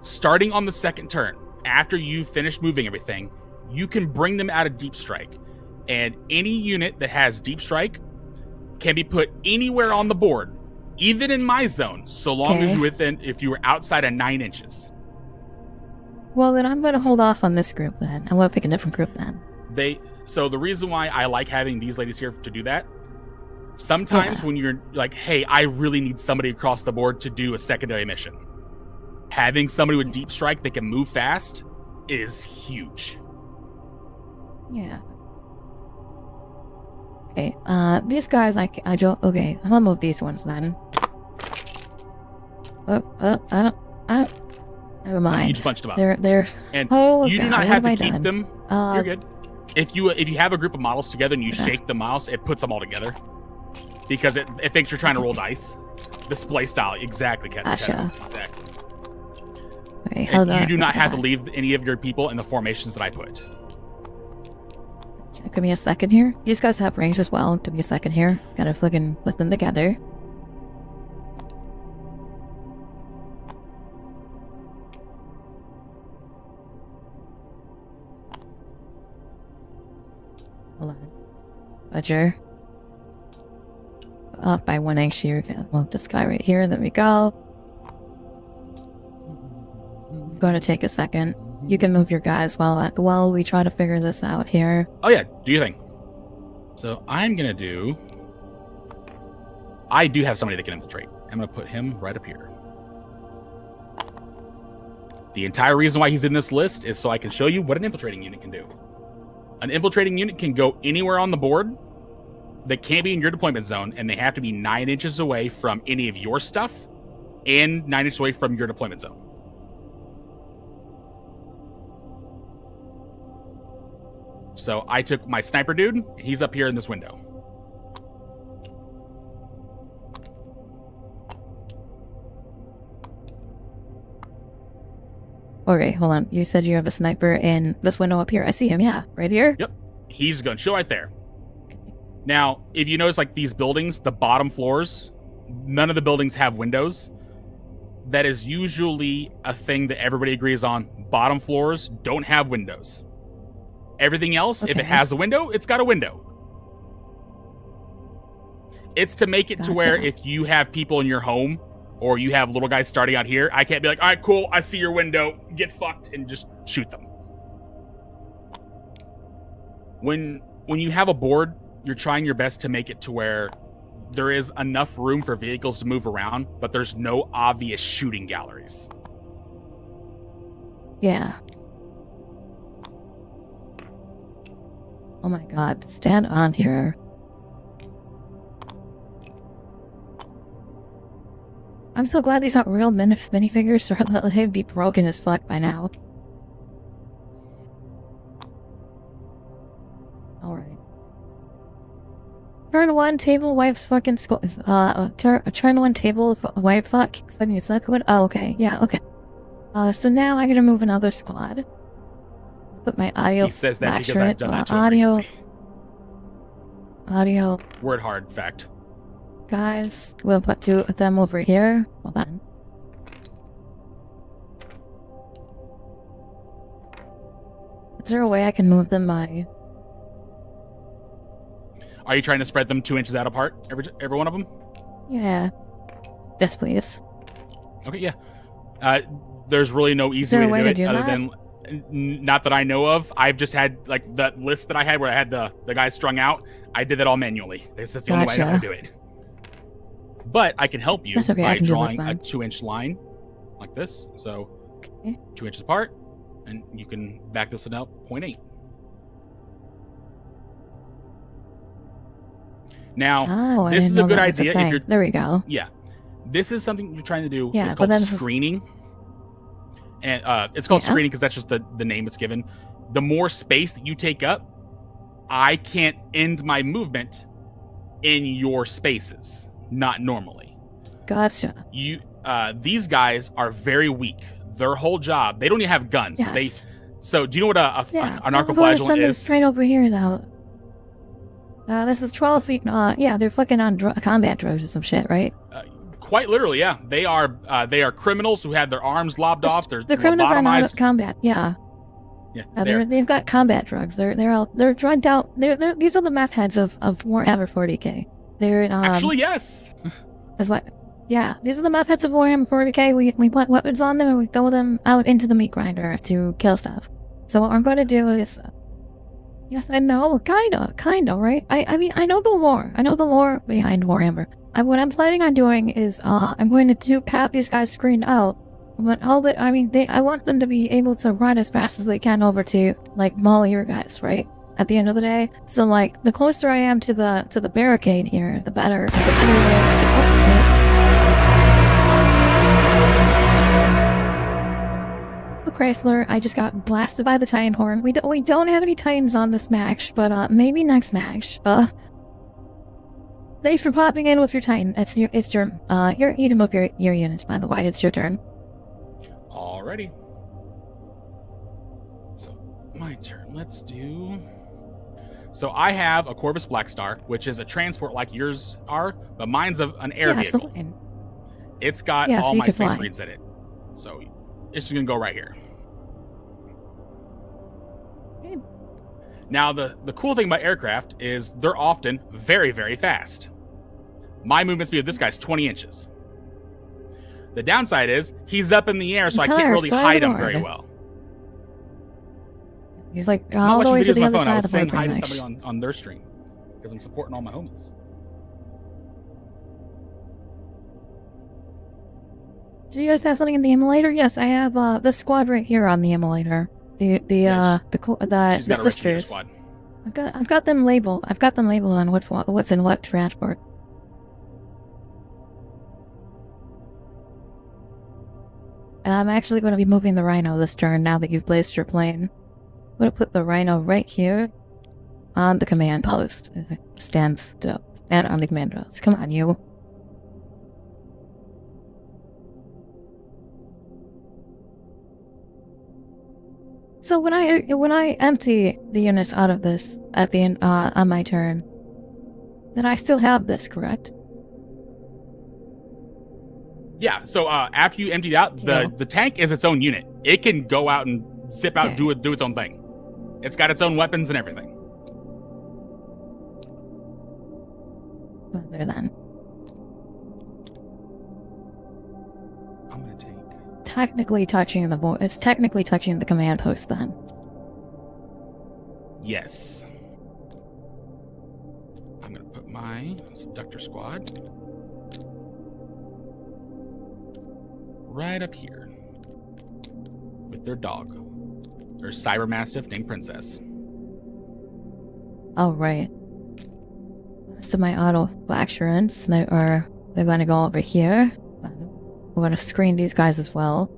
starting on the second turn, after you've finished moving everything, you can bring them out of Deep Strike. And any unit that has Deep Strike can be put anywhere on the board, even in my zone, so long as you're if you were outside of 9 inches. Well, then I'm going to hold off on this group then. I'm going to pick a different group then. So the reason why I like having these ladies here to do that, sometimes when you're like, hey, I really need somebody across the board to do a secondary mission, having somebody with Deep Strike that can move fast is huge. Yeah. Okay, these guys, I don't, okay, I'm gonna move these ones then. Never mind. You just punched them up. They're, and oh, you do not have to keep them. You're good. If you have a group of models together and you shake the mouse, it puts them all together. Because it thinks you're trying to roll dice. Display style, exactly, Kevin. Gotcha. Exactly. Okay, And you do not have to leave any of your people in the formations that I put. Give me a second here. These guys have range as well. Give me a second here. Gotta fucking put them together. Hold on. Roger. Up by 1 inch here. Well, this guy right here. There we go. It's going to take a second. You can move your guys while we try to figure this out here. Oh yeah, do your thing. So I'm gonna do. I do have somebody that can infiltrate. I'm gonna put him right up here. The entire reason why he's in this list is so I can show you what an infiltrating unit can do. An infiltrating unit can go anywhere on the board that can't be in your deployment zone, and they have to be 9 inches away from any of your stuff and 9 inches away from your deployment zone. So I took my sniper dude. He's up here in this window. Okay, hold on. You said you have a sniper in this window up here. I see him, yeah. Right here? Yep. He's going to show right there. Now, if you notice, like, these buildings, the bottom floors, none of the buildings have windows. That is usually a thing that everybody agrees on. Bottom floors don't have windows. Everything else, if it has a window, it's got a window. It's to make it to where if you have people in your home or you have little guys starting out here, I can't be like, all right, cool, I see your window, get fucked, and just shoot them. When you have a board, you're trying your best to make it to where there is enough room for vehicles to move around, but there's no obvious shooting galleries. Yeah. Oh my god, stand on here. I'm so glad these aren't real minifigures, or they'd be broken as fuck by now. Alright. Turn 1 table wipes fucking turn 1 table wipe fuck. Suddenly suck. Oh, okay. Yeah, okay. So now I'm gonna move another squad. Put my audio. He says that because I've done that to him audio. Word hard fact. Guys, we'll put 2 of them over here. Hold on. Is there a way I can move them by? Are you trying to spread them 2 inches out apart, every one of them? Yeah. Yes, please. Okay, yeah. There's really no easy way to do it other than, not that I know of. I've just had, like, that list that I had where I had the guys strung out. I did that all manually. That's the only way I know how to do it. But I can help you by drawing a 2-inch line like this. So 2 inches apart, and you can back this one out 0.8. Now, this is a good idea if you're. There we go. Yeah, this is something you're trying to do. Yeah, it's called screening, and it's called screening because that's just the name it's given. The more space that you take up, I can't end my movement in your spaces. Not normally. Gotcha. These guys are very weak. Their whole job, they don't even have guns. Yes. So do you know what an I'm going to send them straight over here though. This is 12 feet. Yeah, they're fucking on combat drugs or some shit, right? Quite literally, yeah. They are criminals who had their arms lobbed off. The criminals are not combat. Yeah. Yeah. They've got combat drugs. They're drugged out. These are the meth heads of Warhammer40k. They're actually, yes. That's what. Yeah, these are the meth heads of Warhammer40k. We put weapons on them and we throw them out into the meat grinder to kill stuff. So what we're going to do is, yes, I know, kinda, right? I mean, I know the lore. I know the lore behind Warhammer. What I'm planning on doing is, I'm going to have these guys screened out. But I want them to be able to run as fast as they can over to, like, maul your guys, right? At the end of the day. So, like, the closer I am to the barricade here, the better way I can open it. Oh, Chrysler, I just got blasted by the Titan Horn. We don't have any Titans on this match, but maybe next match. Thanks for popping in with your Titan. It's your you can move your units, by the way. It's your turn. Alrighty. So my turn. Let's do. So I have a Corvus Blackstar, which is a transport like yours are, but mine's an air vehicle. Absolutely. It's got Yeah, all so you my can space fly. marines in it. So it's just gonna go right here. Good. Now the cool thing about aircraft is they're often very, very fast. My movement speed of this guy's 20 inches. The downside is he's up in the air, so I can't really hide him very well. He's like I'm not all the watching way to videos the on my other phone. I side was of the saying board, hi pretty to much. somebody on their stream because I'm supporting all my homies. Do you guys have something in the emulator? Yes, I have the squad right here on the emulator. The She's got a rescue sisters. squad. I've got them labeled. I've got them labeled on what's in what transport. And I'm actually going to be moving the Rhino this turn now that you've placed your plane. I'm going to put the Rhino right here on the command post. As it stands still. And on the command post. Come on, you. So when I empty the units out of this at the end on my turn, then I still have this, correct? Yeah, so after you empty it out, the tank is its own unit. It can go out and zip out and do its own thing. It's got its own weapons and everything. Well, there then. I'm gonna take. Technically touching it's technically touching the command post then. Yes. I'm gonna put my subductor squad right up here with their dog. Their cyber mastiff named Princess. Oh right. So my auto flasherants they're gonna go over here. We're gonna screen these guys as well.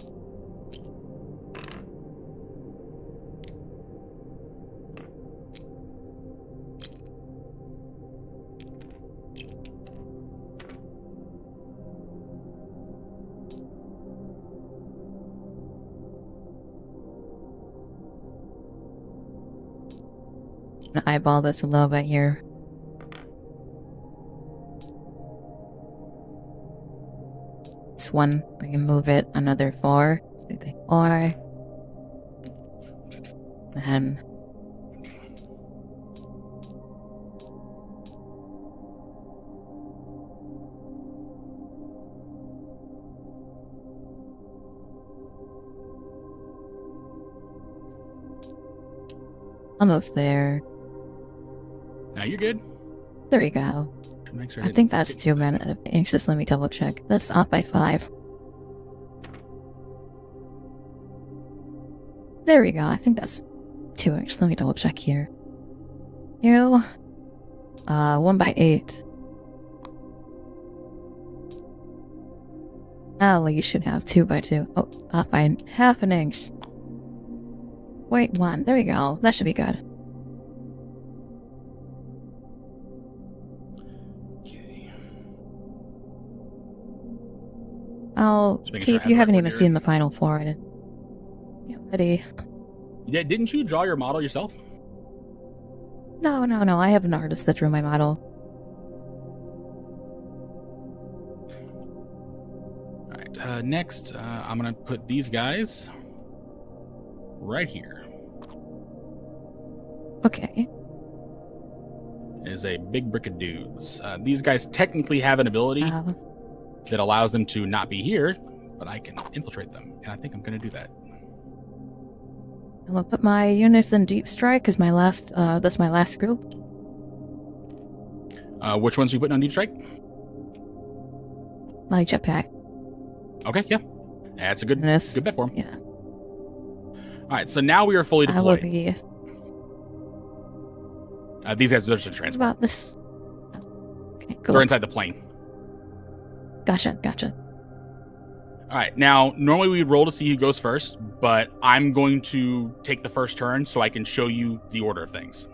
I'm gonna eyeball this a little bit here. This one, I can move it another 4. So I think 4. Then almost there. Now you're good. There we go. I think that's 2 minutes. Just let me double check. That's off by 5. There we go. I think that's 2 inches. Let me double check here. 1 by 8. Oh, you should have 2 by 2. Oh, off by half an inch. Wait, 1. There we go. That should be good. Oh, Teeth, you haven't even seen the final for it. Yeah, ready. Yeah, didn't you draw your model yourself? No. I have an artist that drew my model. Alright, next, I'm gonna put these guys right here. Okay. Is a big brick of dudes. These guys technically have an ability that allows them to not be here, but I can infiltrate them, and I think I'm going to do that. I'm gonna put my units in deep strike because that's my last group. Which ones are you putting on deep strike? My jetpack. Okay, yeah, that's a good bet for him. Yeah. All right, so now we are fully deployed. I will be. These guys are just transport. About this. Okay, cool. They're inside the plane. Gotcha. All right, now normally we roll to see who goes first, but I'm going to take the first turn so I can show you the order of things.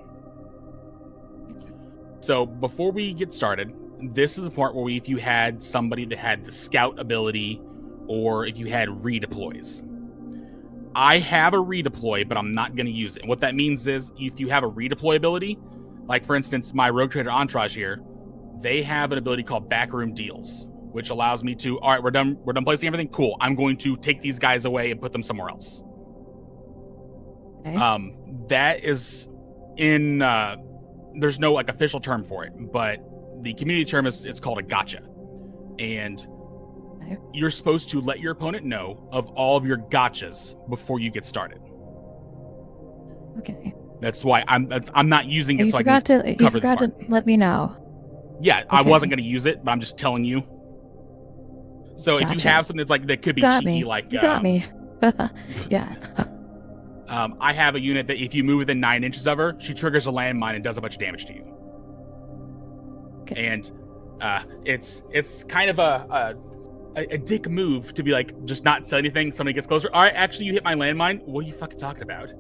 So before we get started, this is the part where if you had somebody that had the scout ability or if you had redeploys. I have a redeploy, but I'm not going to use it. And what that means is if you have a redeploy ability, like for instance, my Rogue Trader Entourage here, they have an ability called Backroom Deals, which allows me to, all right, we're done placing everything. Cool. I'm going to take these guys away and put them somewhere else. Okay. That is in, there's no like official term for it, but the community term is, it's called a gotcha. And you're supposed to let your opponent know of all of your gotchas before you get started. Okay. That's why I'm not using it You so I can cover you this forgot part. to let me know. Yeah, I Okay. wasn't going to use it, but I'm just telling you. So if you Gotcha. have something that's like that could be Got cheeky, me. like You got me. Yeah. I have a unit that if you move within 9 inches of her, she triggers a landmine and does a bunch of damage to you. Okay. And it's kind of a dick move to be like just not say anything. Somebody gets closer. All right, actually, you hit my landmine. What are you fucking talking about?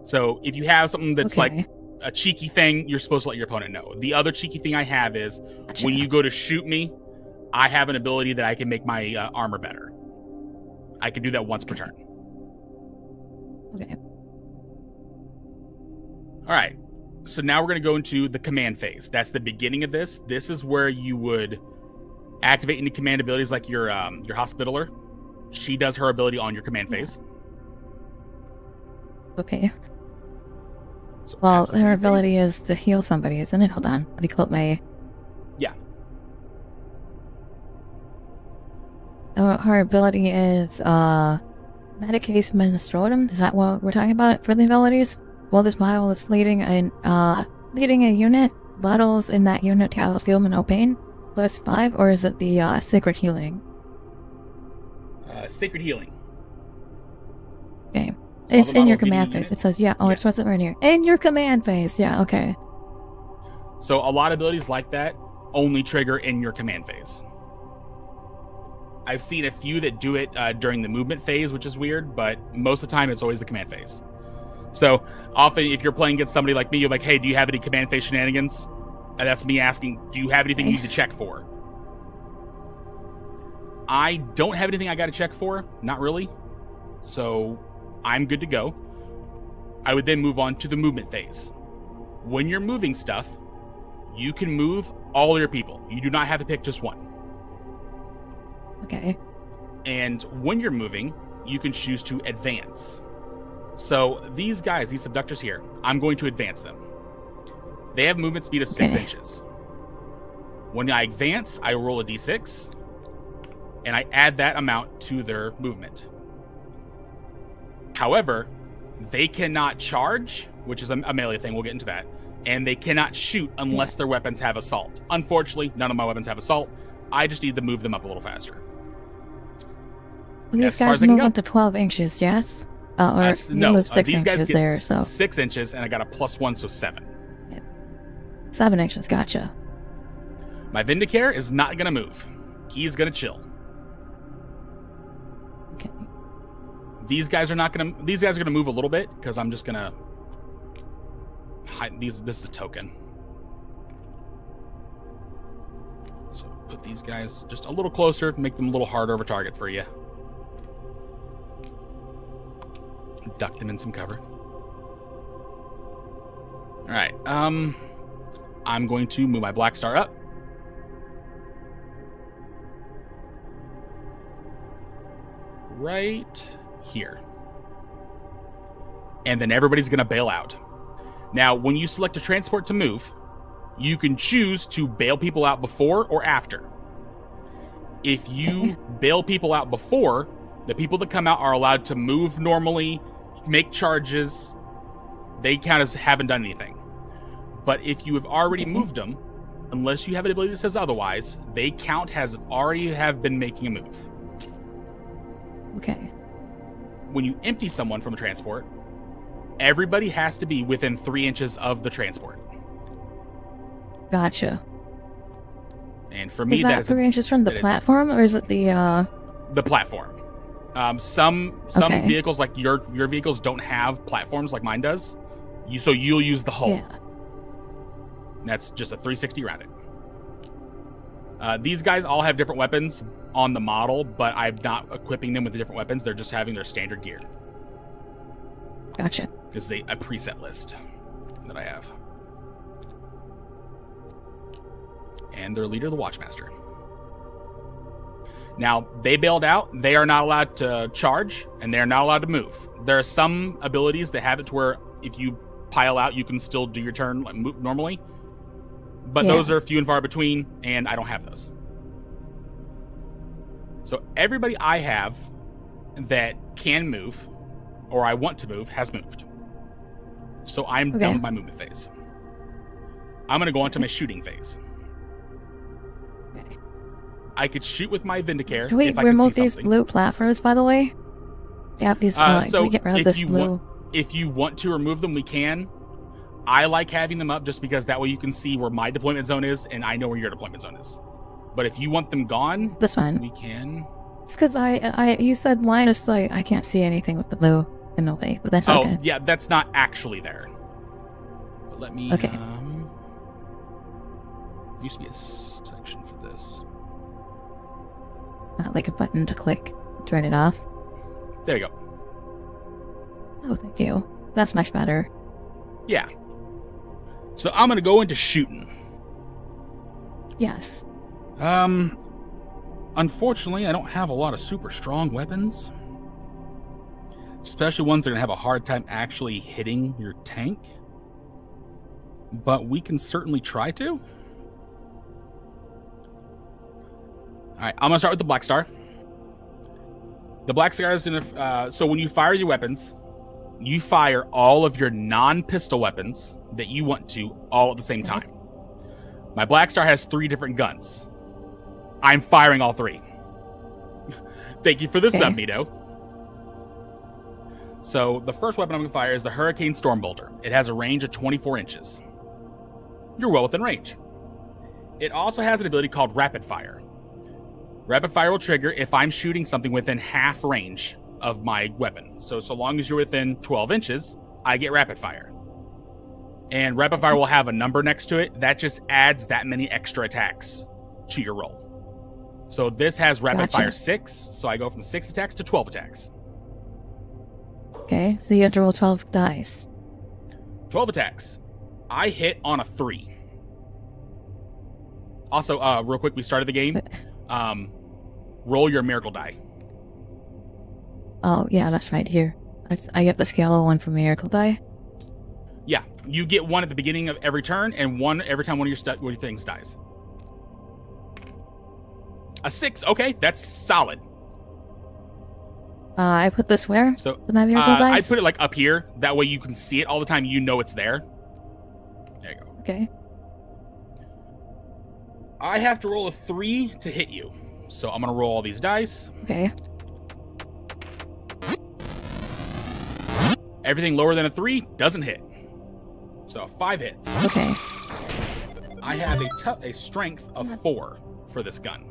So if you have something that's Okay. like a cheeky thing, you're supposed to let your opponent know. The other cheeky thing I have is Gotcha. when you go to shoot me, I have an ability that I can make my armor better. I can do that once per turn. Okay. All right. So now we're going to go into the command phase. That's the beginning of this. This is where you would activate any command abilities like your Hospitaller. She does her ability on your command phase. Okay. So Well, after her command phase- ability is to heal somebody, isn't it? Hold on. Let me clip my... Yeah. Her ability is, Medicase Ministrotum. Is that what we're talking about for the abilities? Well, this vial is leading a unit. Battles in that unit have feel no pain. +5, or is it the, Sacred Healing? Sacred Healing. Okay. So all It's the in your battles leading command a phase. unit? It says, yeah. Oh, Yes. it says it right here. In your command phase. Yeah, okay. So a lot of abilities like that only trigger in your command phase. I've seen a few that do it during the movement phase, which is weird, but most of the time it's always the command phase. So often if you're playing against somebody like me, you're like, hey, do you have any command phase shenanigans? And that's me asking, do you have anything you need to check for? I don't have anything I got to check for, not really. So I'm good to go. I would then move on to the movement phase. When you're moving stuff, you can move all your people. You do not have to pick just one. Okay. And when you're moving, you can choose to advance. So these guys, these subductors here, I'm going to advance them. They have movement speed of 6 Okay. inches. When I advance, I roll a d6, and I add that amount to their movement. However, they cannot charge, which is a melee thing. We'll get into that. And they cannot shoot unless their weapons have assault. Unfortunately, none of my weapons have assault. I just need to move them up a little faster. Well, these As far guys as I can move go. up to 12 inches, yes? Or you No, live 6 these guys inches get there, so 6 inches, and I got a +1, so 7. 7 inches, gotcha. My Vindicare is not going to move. He's going to chill. Okay. These guys are not going to. These guys are going to move a little bit because I'm just going to hide these. This is a token. So put these guys just a little closer, make them a little harder of a target for you. Duck them in some cover. All right. I'm going to move my Black Star up. Right here. And then everybody's going to bail out. Now, when you select a transport to move, you can choose to bail people out before or after. If you bail people out before, the people that come out are allowed to move normally, make charges. They count as haven't done anything. But if you have already moved them, unless you have an ability that says otherwise, they count as already have been making a move. Okay. When you empty someone from a transport, everybody has to be within 3 inches of the transport. Gotcha. And for me, Is that 3 inches from the that is- platform, or is it the, the platform. Some Okay. vehicles, like your vehicles, don't have platforms like mine does. So you'll use the hull. yeah. And that's just a 360 around it. These guys all have different weapons on the model, but I'm not equipping them with the different weapons. They're just having their standard gear. Gotcha. This is a preset list that I have. And their leader, the Watchmaster. Now, they bailed out. They are not allowed to charge, and they are not allowed to move. There are some abilities that have it to where if you pile out, you can still do your turn like move normally. But those are few and far between, and I don't have those. So everybody I have that can move, or I want to move, has moved. So I'm done with my movement phase. I'm going to go on to my shooting phase. Okay. I could shoot with my Vindicare. Do we remove these blue platforms, by the way? Yeah, these. So do we get rid of this blue? If you want to remove them, we can. I like having them up just because that way you can see where my deployment zone is, and I know where your deployment zone is. But if you want them gone, that's fine. We can. It's because you said line of sight. I can't see anything with the blue in the way. But that's okay. Yeah, that's not actually there. But let me. Okay. There used to be a section for this. Like a button to click, turn it off. There you go. Oh, thank you. That's much better. Yeah. So I'm gonna go into shooting. Yes. Unfortunately, I don't have a lot of super strong weapons. Especially ones that are gonna have a hard time actually hitting your tank. But we can certainly try to. Alright, I'm gonna start with the Black Star. The Black Star is gonna so when you fire your weapons, you fire all of your non-pistol weapons that you want to all at the same time. My Black Star has 3 different guns. I'm firing all 3. Thank you for the sub, Mito. So the first weapon I'm going to fire is the Hurricane Stormbolter. It has a range of 24 inches. You're well within range. It also has an ability called Rapid Fire. Rapid Fire will trigger if I'm shooting something within half range of my weapon. So long as you're within 12 inches, I get Rapid Fire. And Rapid Fire will have a number next to it. That just adds that many extra attacks to your roll. So this has Rapid Fire 6, so I go from 6 attacks to 12 attacks. Okay, so you have to roll 12 dice. 12 attacks. I hit on a 3. Also, real quick, we started the game. Roll your miracle die. Oh, yeah, that's right here. I get the scale of 1 for miracle die. Yeah, you get 1 at the beginning of every turn, and 1 every time one of your things dies. A 6, okay, that's solid. I put this where? So with my miracle dice? I put it like up here. That way you can see it all the time. You know it's there. There you go. Okay. I have to roll a 3 to hit you. So I'm going to roll all these dice. Okay. Everything lower than a 3 doesn't hit. So 5 hits. Okay. I have a strength of 4 for this gun.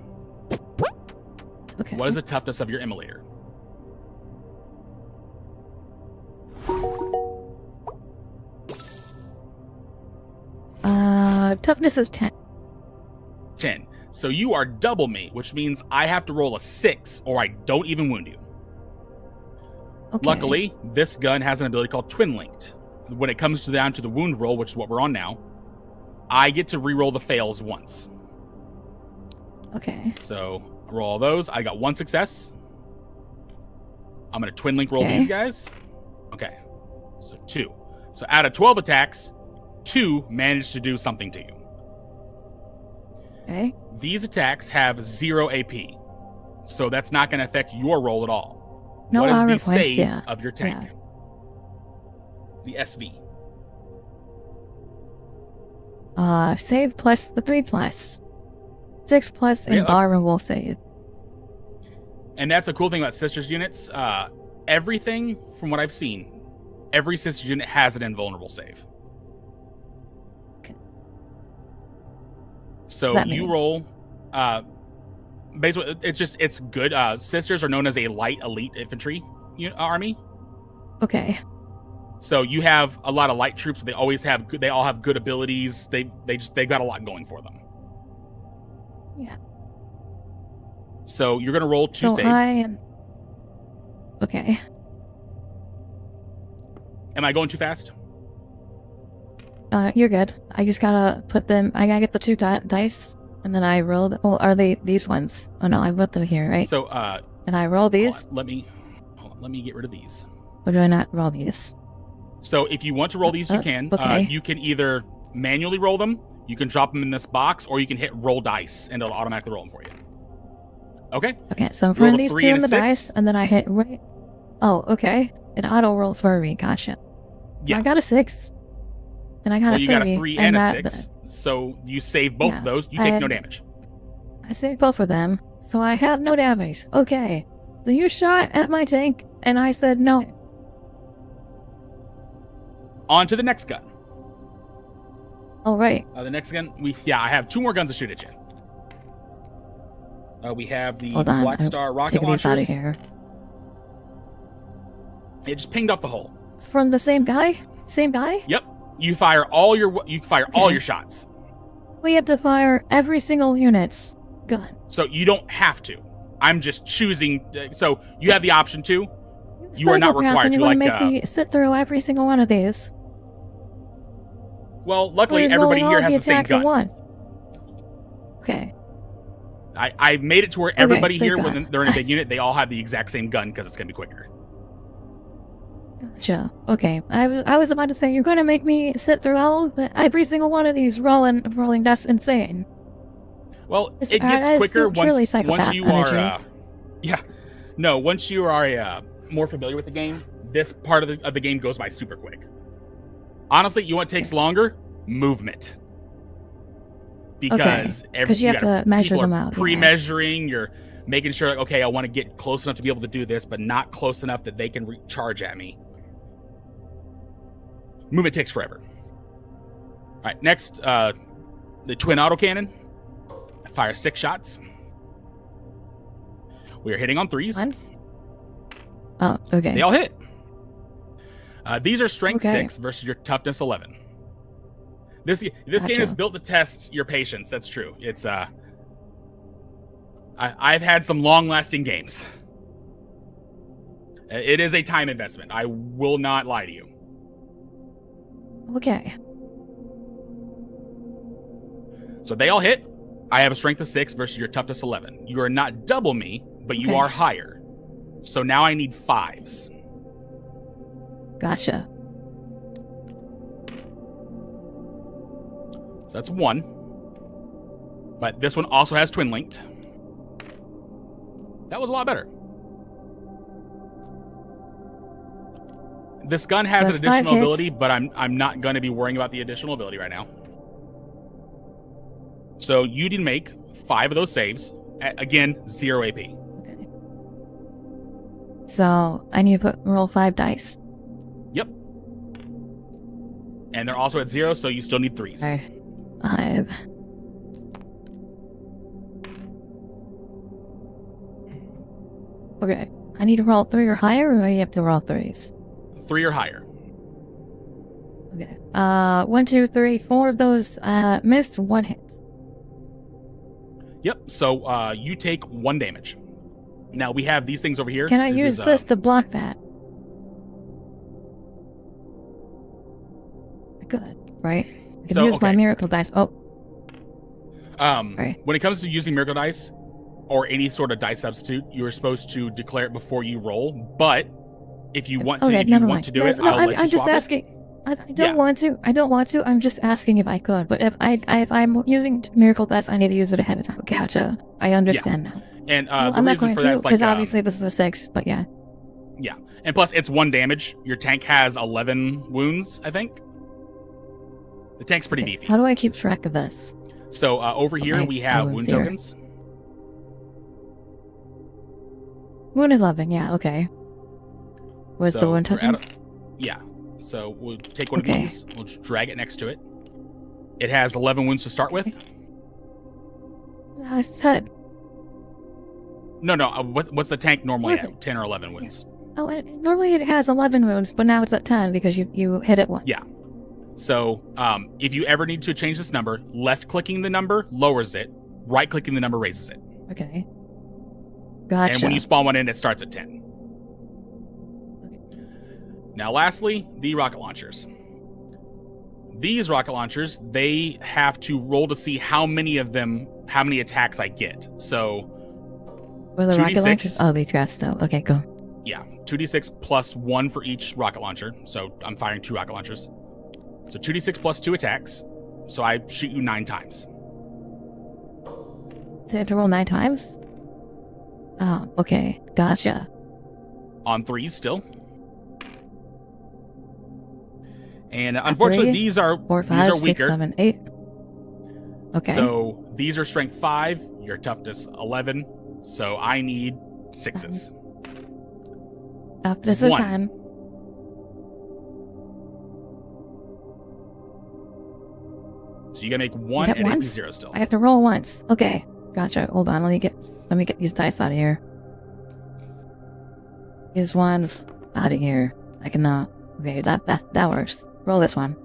Okay. What is the toughness of your immolator? Toughness is 10. 10. So you are double me, which means I have to roll a 6 or I don't even wound you. Okay. Luckily, this gun has an ability called Twin Linked. When it comes down to the wound roll, which is what we're on now, I get to re-roll the fails once. Okay. So roll all those. I got 1 success. I'm going to Twin Link roll these guys. Okay. So 2. So out of 12 attacks, 2 managed to do something to you. Okay. These attacks have 0 AP. So that's not going to affect your roll at all. No what is armor the points, save of your tank? Yeah. The SV. Save plus the 3 plus. 6 plus in armor will save. And that's a cool thing about Sisters units. Everything from what I've seen, every Sisters unit has an invulnerable save. Okay. So you roll. Basically, it's good. Sisters are known as a light elite infantry army. Okay. So you have a lot of light troops. They always have good. They all have good abilities. They got a lot going for them. Yeah. So you're gonna roll 2 saves. Okay. Am I going too fast? You're good. I just gotta put them. I gotta get the two dice, and then I roll. Oh, are they these ones? Oh no, I put them here, right? So, and I roll these. Let me get rid of these. Or do I not roll these? So, if you want to roll these, you can. Okay. You can either manually roll them, you can drop them in this box, or you can hit roll dice, and it'll automatically roll them for you. Okay. Okay. So I'm putting these two in the dice, and then I hit right. Oh, okay. It auto rolls for me. Gotcha. Yeah. I got a 6. And I got well, a 3. You got a 3 and a that, 6. So you save both of those. You take no damage. I saved both of them. So I have no damage. Okay. So you shot at my tank, and I said no. On to the next gun. All right. The next gun, I have 2 more guns to shoot at you. We have the Hold on. Black Star rocket Take these out of launchers. here. It just pinged off the hole. From the same guy? Same guy? Yep. You fire all your shots. We have to fire every single unit's gun. So you don't have to. I'm just choosing. So you have the option to. You are not required to. You want to make me sit through every single one of these. Well, luckily everybody here has the same gun. One. Okay. I made it to where everybody here, God. when they're in a big unit, they all have the exact same gun because it's going to be quicker. Gotcha. Okay. I was about to say, you're going to make me sit through every single one of these rolling. That's insane. Well, it gets quicker once you are. Once you are more familiar with the game, this part of the game goes by super quick. Honestly, you know what takes longer? Movement. Because you have to measure them out. Pre-measuring, you're making sure, like, okay, I want to get close enough to be able to do this, but not close enough that they can charge at me. Movement takes forever. All right, next, the twin autocannon. I fire 6 shots. We are hitting on 3s. Once? Oh, okay. They all hit. These are strength 6 versus your toughness 11. This game is built to test your patience. That's true. It's I've had some long-lasting games. It is a time investment. I will not lie to you. Okay. So they all hit. I have a strength of 6 versus your toughness 11. You are not double me, but you are higher. So now I need 5s. Gotcha. So that's 1. But this one also has twin linked. That was a lot better. This gun has an additional ability, but I'm not going to be worrying about the additional ability right now. So you did make 5 of those saves. Again, 0 AP. Okay. So I need to roll 5 dice. Yep. And they're also at 0, so you still need 3s. Okay. 5. Okay. I need to roll 3 or higher, or you have to roll 3s? 3 or higher. Okay. 1, 2, 3, 4 of those missed, 1 hit. Yep. So you take 1 damage. Now we have these things over here. Can I use this to block that? Good, right? I can use my miracle dice. Oh. Right. When it comes to using miracle dice or any sort of dice substitute, you're supposed to declare it before you roll. But if you want to, do it, I'll let you I'm just swap asking. I don't want to. I don't want to. I'm just asking if I could. But if I'm using miracle dice, I need to use it ahead of time. Gotcha. I understand now. And I'm not going to, because obviously this is a 6. But yeah. Yeah, and plus it's 1 damage. Your tank has 11 wounds, I think. The tank's pretty beefy. How do I keep track of this? So over here we have wound tokens. Wound 11, yeah, okay. Where's the wound tokens? Yeah. So we'll take one of these. We'll just drag it next to it. It has 11 wounds to start with. I said. No. What's the tank normally at? 10 or 11 wounds. Oh, normally it has 11 wounds, but now it's at 10 because you hit it once. Yeah. So if you ever need to change this number, left-clicking the number lowers it. Right-clicking the number raises it. Okay. Gotcha. And when you spawn one in, it starts at 10. Now, lastly, the rocket launchers. These rocket launchers, they have to roll to see how many of them, how many attacks I get. So, Were the rocket 2d6. launchers? Oh, these guys still. Okay, go. Yeah, 2d6 plus 1 for each rocket launcher. So I'm firing 2 rocket launchers. So 2d6 plus 2 attacks. So I shoot you 9 times. So you have to roll 9 times? Oh, okay. Gotcha. On 3s still. And unfortunately, 3, these are 4, 5, weaker. 6, 7, 8. Okay. So these are strength 5, your toughness 11. So I need 6s. After some 1. time. So you gotta make 1 Hit and once? 0 still. I have to roll once. Okay. Gotcha. Hold on. Let me get these dice out of here. These ones out of here. I cannot. Okay, that works. Roll this one.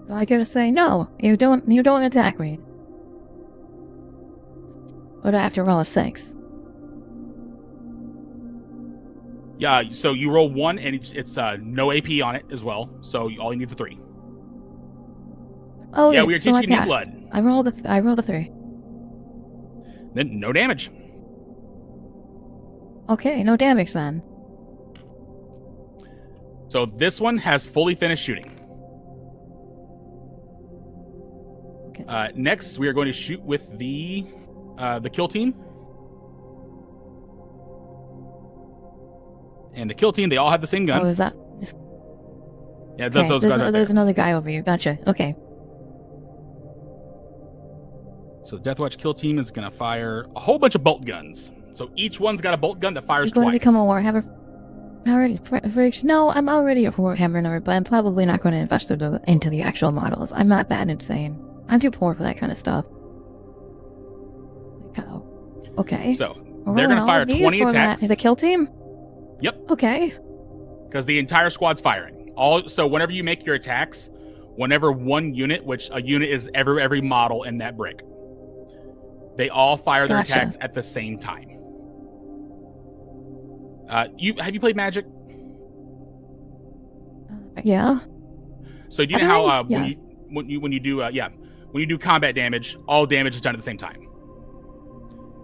So I gotta say no. You don't attack me. Or do I have to roll a 6? Yeah, so you roll 1 and it's no AP on it as well. So all you need is a 3. Oh Yeah, wait, we are so I teaching you passed. blood. I rolled a 3. Then no damage. Okay, no damage then. So this one has fully finished shooting. Okay. Next, we are going to shoot with the kill team. And the kill team, they all have the same gun. Oh, is that? Yeah, Okay, those guys right there's there. another guy over here. Gotcha. Okay. So the Deathwatch kill team is going to fire a whole bunch of bolt guns. So each one's got a bolt gun that fires You're going twice. to become a Warhammer. No, I'm already a Warhammer nerd, but I'm probably not going to invest into the actual models. I'm not that insane. I'm too poor for that kind of stuff. Okay. So We're they're going to rolling all fire of these 20 for attacks. The kill team? Yep. Okay. Because the entire squad's firing. So whenever you make your attacks, whenever one unit, which a unit is every model in that brick, they all fire their Gotcha. attacks at the same time. Have you played Magic? Yeah. So do you know how Yes. when you do combat damage, all damage is done at the same time.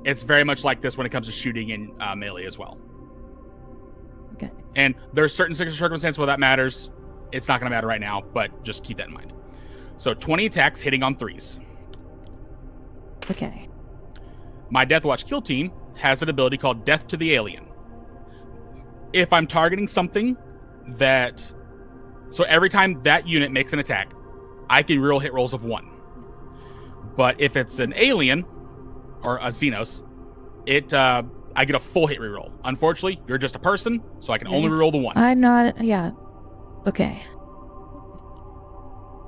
It's very much like this when it comes to shooting in melee as well. Okay. And there's certain circumstances where that matters. It's not going to matter right now, but just keep that in mind. So 20 attacks hitting on 3s. Okay. My Deathwatch kill team has an ability called Death to the Alien. If I'm targeting something that... So every time that unit makes an attack, I can reroll hit rolls of 1. But if it's an alien, or a Xenos, I get a full hit reroll. Unfortunately, you're just a person, so I can only reroll the 1. I'm not... Yeah. Okay.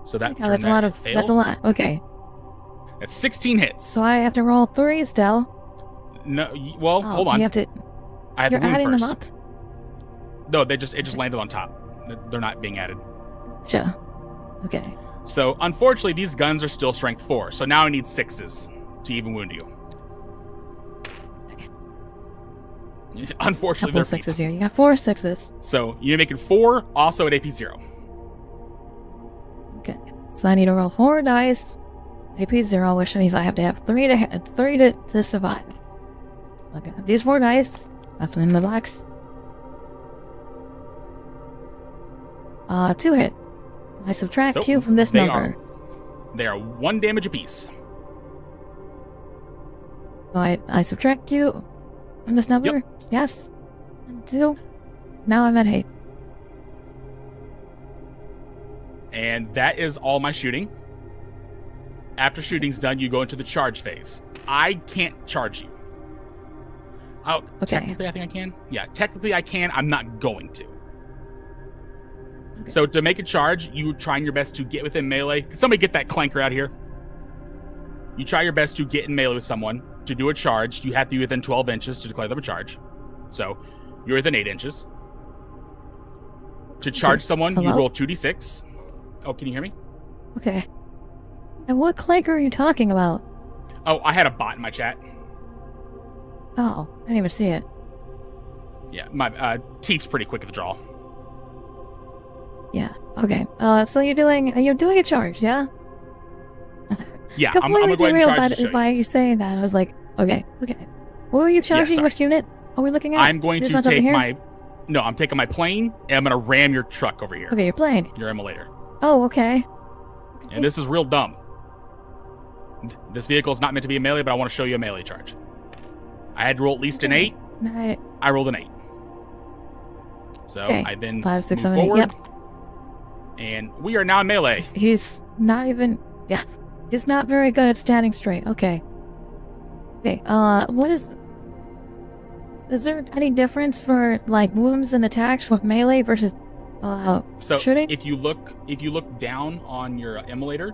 So that Oh, that's a lot of... fail. That's a lot. Okay. That's 16 hits. So I have to roll 3 still. No, well, Oh, hold on. You have to... I have You're to wound adding first. them up? No, it just landed on top. They're not being added. Sure. Okay. So unfortunately, these guns are still strength 4. So now I need 6s to even wound you. Unfortunately, Couple they're 6s here. You got 4 6s. So you're making 4, also at AP 0. Okay. So I need to roll 4 dice. AP 0, which means I have to have 3 to survive. Okay. These 4 dice. Left them in the box. 2 hit. I subtract So 2 from this they number. They are 1 damage apiece. So I subtract 2 from this number. Yep. Yes. And 2. Now I'm at 8. And that is all my shooting. After shooting's done, you go into the charge phase. I can't charge you. Oh, Okay. technically I think I can. Yeah, technically I can. I'm not going to. Okay. So to make a charge, you trying your best to get within melee. Can somebody get that clanker out here? You try your best to get in melee with someone. To do a charge, you have to be within 12 inches to declare them a charge. So you're within 8 inches. To charge someone, you Hello? roll 2d6. Oh, can you hear me? Okay. And what clanker are you talking about? Oh, I had a bot in my chat. Oh, I didn't even see it. Yeah, my Teef's pretty quick at the draw. Yeah. Okay. So you're doing a charge, yeah? Yeah, I'm completely gonna go ahead and derailed charge to show by you. you saying that. I was like, okay. What were you charging? sorry. Which unit are we looking at? I'm going This to one's over take here? I'm taking my plane and I'm gonna ram your truck over here. Okay, you're playing. Your immolator. Oh, okay. And this is real dumb. This vehicle is not meant to be a melee, but I want to show you a melee charge. I had to roll at least an 8. Right. I rolled an 8. So Okay. I then 5, 6, move 7, 8. forward, Yep. and we are now in melee. He's not even. Yeah. He's not very good at standing straight. Okay. Okay. What is? Is there any difference for like wounds and attacks with melee versus So shooting? if you look down on your immolator,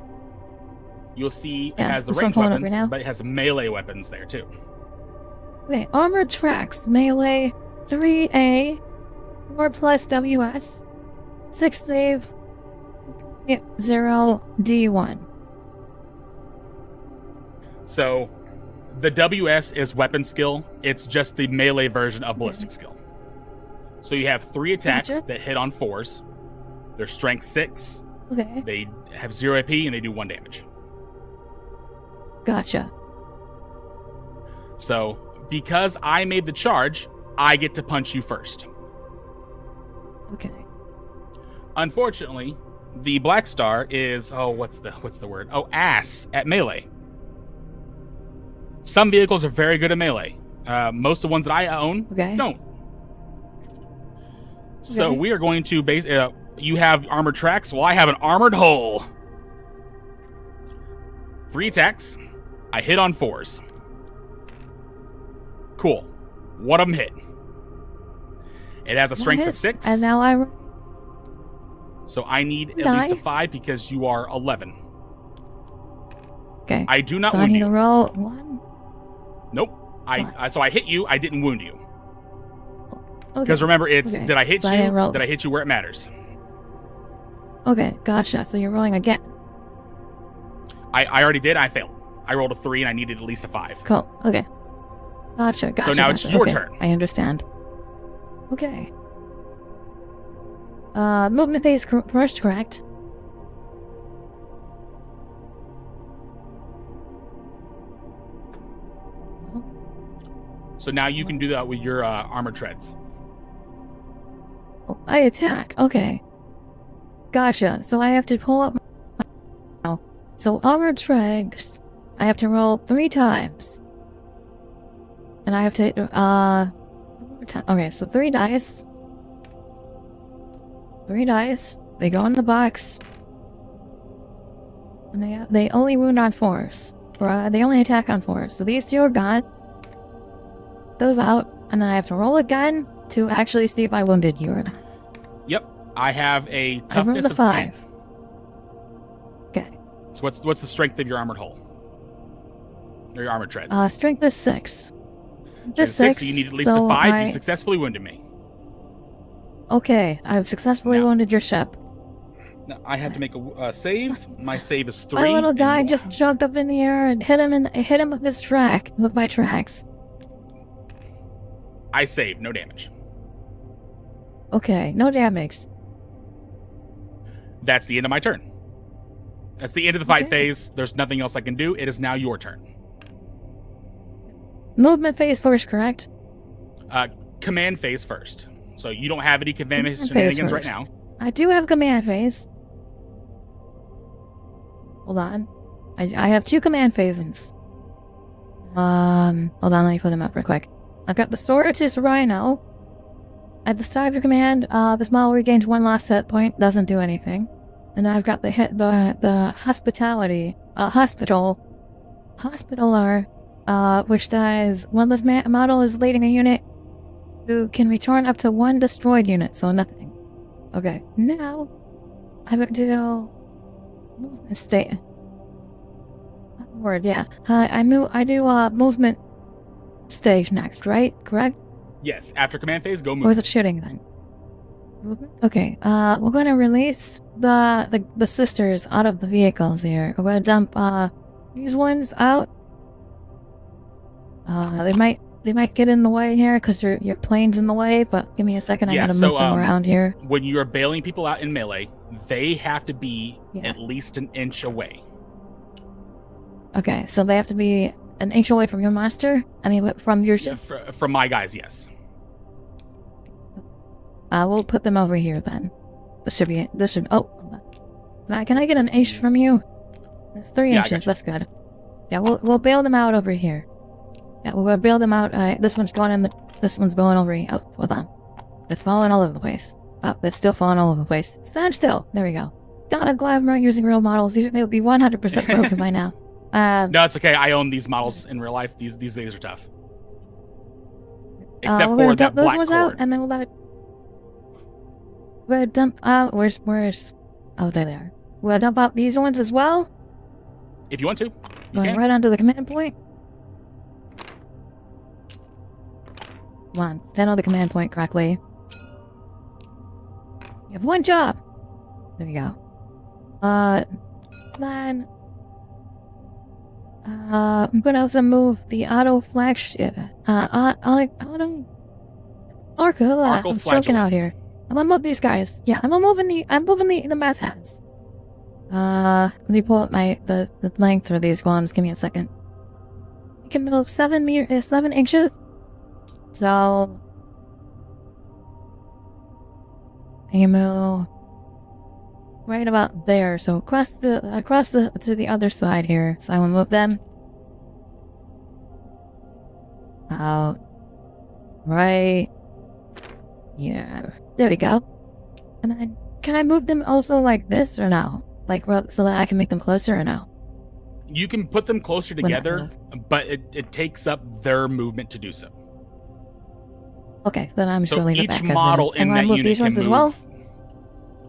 you'll see it Yeah, has the this one range pulling up weapons, right now. but it has melee weapons there too. Okay, armored tracks, melee, 3A, 4 plus WS, 6 save, 0 D1. So the WS is weapon skill. It's just the melee version of ballistic skill. So you have 3 attacks Gotcha. that hit on 4s. They're strength 6. Okay, They have 0 AP and they do 1 damage. gotcha. So because I made the charge, I get to punch you first. Okay. Unfortunately, the Black Star is what's the word? Ass at melee. Some vehicles are very good at melee. Most of the ones that I own don't. So Okay. we are going to base. You have armored tracks. Well, I have an armored hull. 3 attacks. I hit on 4s. Cool. One of them hit. It has a strength of 6. And now I. So I need at Die. least a 5 because you are 11. Okay. I do not So I wound need you. to roll 1. Nope. So I hit you. I didn't wound you. Okay. Because remember, it's Okay. did I hit So I you? didn't roll. Did I hit you where it matters? Okay, gotcha. So you're rolling again. I already did. I failed. I rolled a 3 and I needed at least a 5. Cool. Okay. Gotcha. So now it's your Okay, turn. I understand. Okay. Movement phase first, correct? So now you can do that with your armored treads. Oh, I attack. Okay. Gotcha. So I have to pull up my... So armored treads, I have to roll 3 times. And I have to, okay, so 3 dice. 3 dice. They go in the box. And they only wound on 4s. Or they only attack on 4s. So these 2 are gone. Those out. And then I have to roll again to actually see if I wounded you or not. Yep. I have a I rolled toughness a of 10. 5. Okay. So what's the strength of your armored hull? Or your armored treads? Strength is 6. Strength 6, so you need at least a 5. You successfully wounded me. Okay, I've successfully Now- wounded your ship. Now, I have to make a save. My save is 3. My little guy and- just jumped up in the air and hit him with his track, with my tracks. I saved. No damage. Okay, no damage. That's the end of my turn. That's the end of the fight Okay. phase. There's nothing else I can do. It is now your turn. Movement phase first, correct? Command phase first. So you don't have any command Command phase shenanigans right first. now. I do have command phase. Hold on. I have 2 command phases. Hold on, let me put them up real quick. I've got the Sortis Rhino. At the start of your command, this model regains 1 last set point, doesn't do anything. And I've got the hospitaler, which says when this model is leading a unit who can return up to 1 destroyed unit, so nothing. Okay, now I have to do movement state. Word, yeah. I do movement stage next, right? Correct? Yes. After command phase, go Or move. is it shooting then? Movement? Okay, we're going to release the sisters out of the vehicles here. We're going to dump these ones out. They might they might get in the way here because your plane's in the way, but give me a second. I gotta move them around here. When you are bailing people out in melee, they have to be Yeah. at least an inch away. Okay, so they have to be an inch away from your master? I mean, from your... Yeah, from my guys, yes. We'll put them over here then. This should... Oh, can I get an inch from you? 3 inches, that's good. Yeah, we'll bail them out over here. Yeah, we'll bail them out. This one's going in this one's going over here. Oh, hold on. It's falling all over the place. Oh, it's still falling all over the place. Stand still. There we go. God, I'm glad I'm not using real models. They would be 100% broken by now. No, it's okay. I own these models in real life. These days are tough. Except we're for gonna that dump those black ones cord. out, and then we're gonna dump. Where's? Oh, there they are. We'll dump out these ones as well. If you want to, you Going can. right onto the command point. Come on, stand on the command point correctly. You have one job. There we go. Then I'm gonna also move the auto flagship. Arco. I'm stroking out here. I'm gonna move these guys. Yeah, I'm moving the mass hats. Let me pull up the length for these ones. Give me a second. You can move 7 inches. So you move right about there. So across to the other side here. So I will move them out. Right. Yeah. There we go. And then can I move them also like this or no? Like so that I can make them closer or no? You can put them closer together, but it takes up their movement to do so. Okay, then I'm just So gonna leave it each back model as it is. in And that I move unit these can ones move. as well?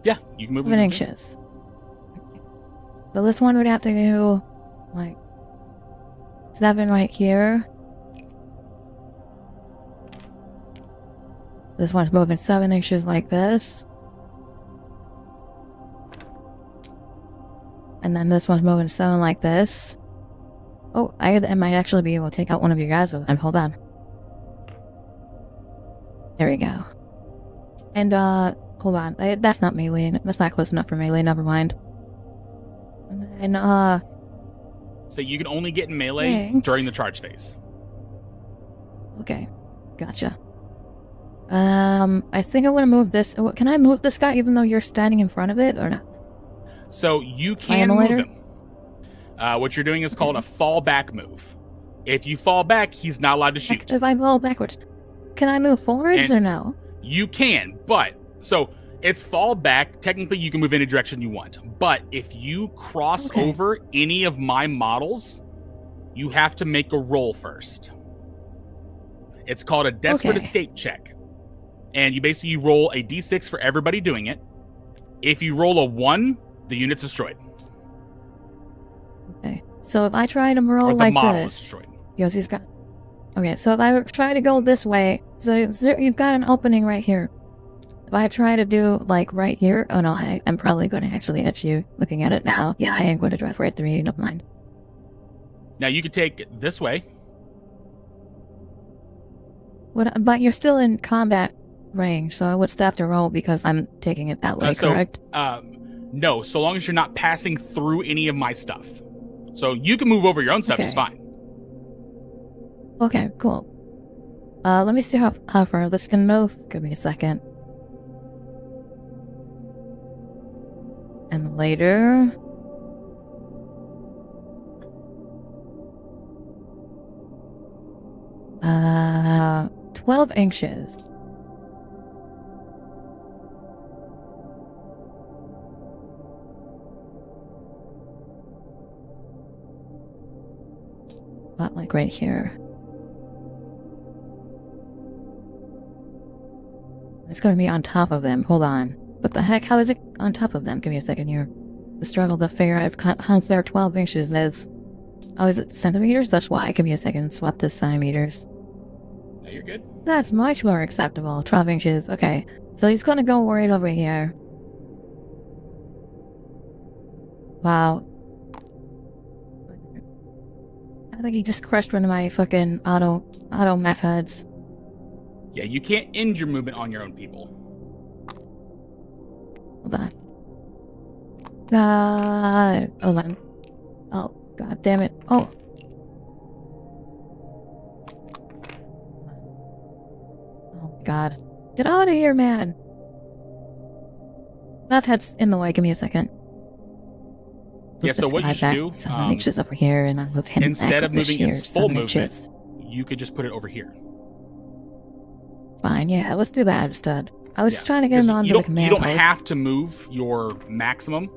Yeah, you can move 7 them. inches. So this one would have to do like 7 right here. This one's moving 7 inches like this. And then this one's moving 7 like this. Oh, I might actually be able to take out one of you guys with them. Hold on. There we go. And, hold on. That's not melee. That's not close enough for melee. Never mind. And then, So you can only get in melee Thanks. during the charge phase. okay. Gotcha. I think I want to move this. Can I move this guy even though you're standing in front of it or not? So you can move Emulator? him. What you're doing is called a fallback move. If you fall back, he's not allowed to shoot. If I fall backwards, can I move forwards or no? You can, but so it's fall back. Technically, you can move any direction you want. But if you cross over any of my models, you have to make a roll first. It's called a desperate escape check. And you basically roll a d6 for everybody doing it. If you roll a 1, the unit's destroyed. Okay. So if I try to roll Or the like model is this, destroyed. Yossi's got. Okay, so if I try to go this way, so you've got an opening right here. If I try to do like right here, oh no, I'm probably going to actually hit you. Looking at it now, yeah, I am going to drive right through you. Never mind. Now you could take it this way. But you're still in combat range, so I would still have to roll because I'm taking it that way. Correct? No, so long as you're not passing through any of my stuff. So you can move over your own stuff, Okay. just fine. Okay, cool. Let me see how far this can move. Give me a second. And later... 12 inches. About like right here. It's going to be on top of them. Hold on. What the heck? How is it on top of them? Give me a second here. The struggle to figure out how far 12 inches is. Oh, is it centimeters? That's why. Give me a second. Swap to centimeters. No, you're good. That's much more acceptable. 12 inches. Okay. So he's going to go right over here. Wow. I think he just crushed one of my fucking auto meth heads. Yeah, you can't end your movement on your own people. Hold on. Hold on. Oh, god damn it. Oh. Oh my god. Get out of here, man. Meth head's in the way. Give me a second. Yeah, so what you should do, some inches over here, and I'll move him instead back of moving here, its full 7 movement, inches. you could just put it over here. Fine, yeah, let's do that instead. I was Yeah, trying to get him onto the command You don't post. have to move your maximum.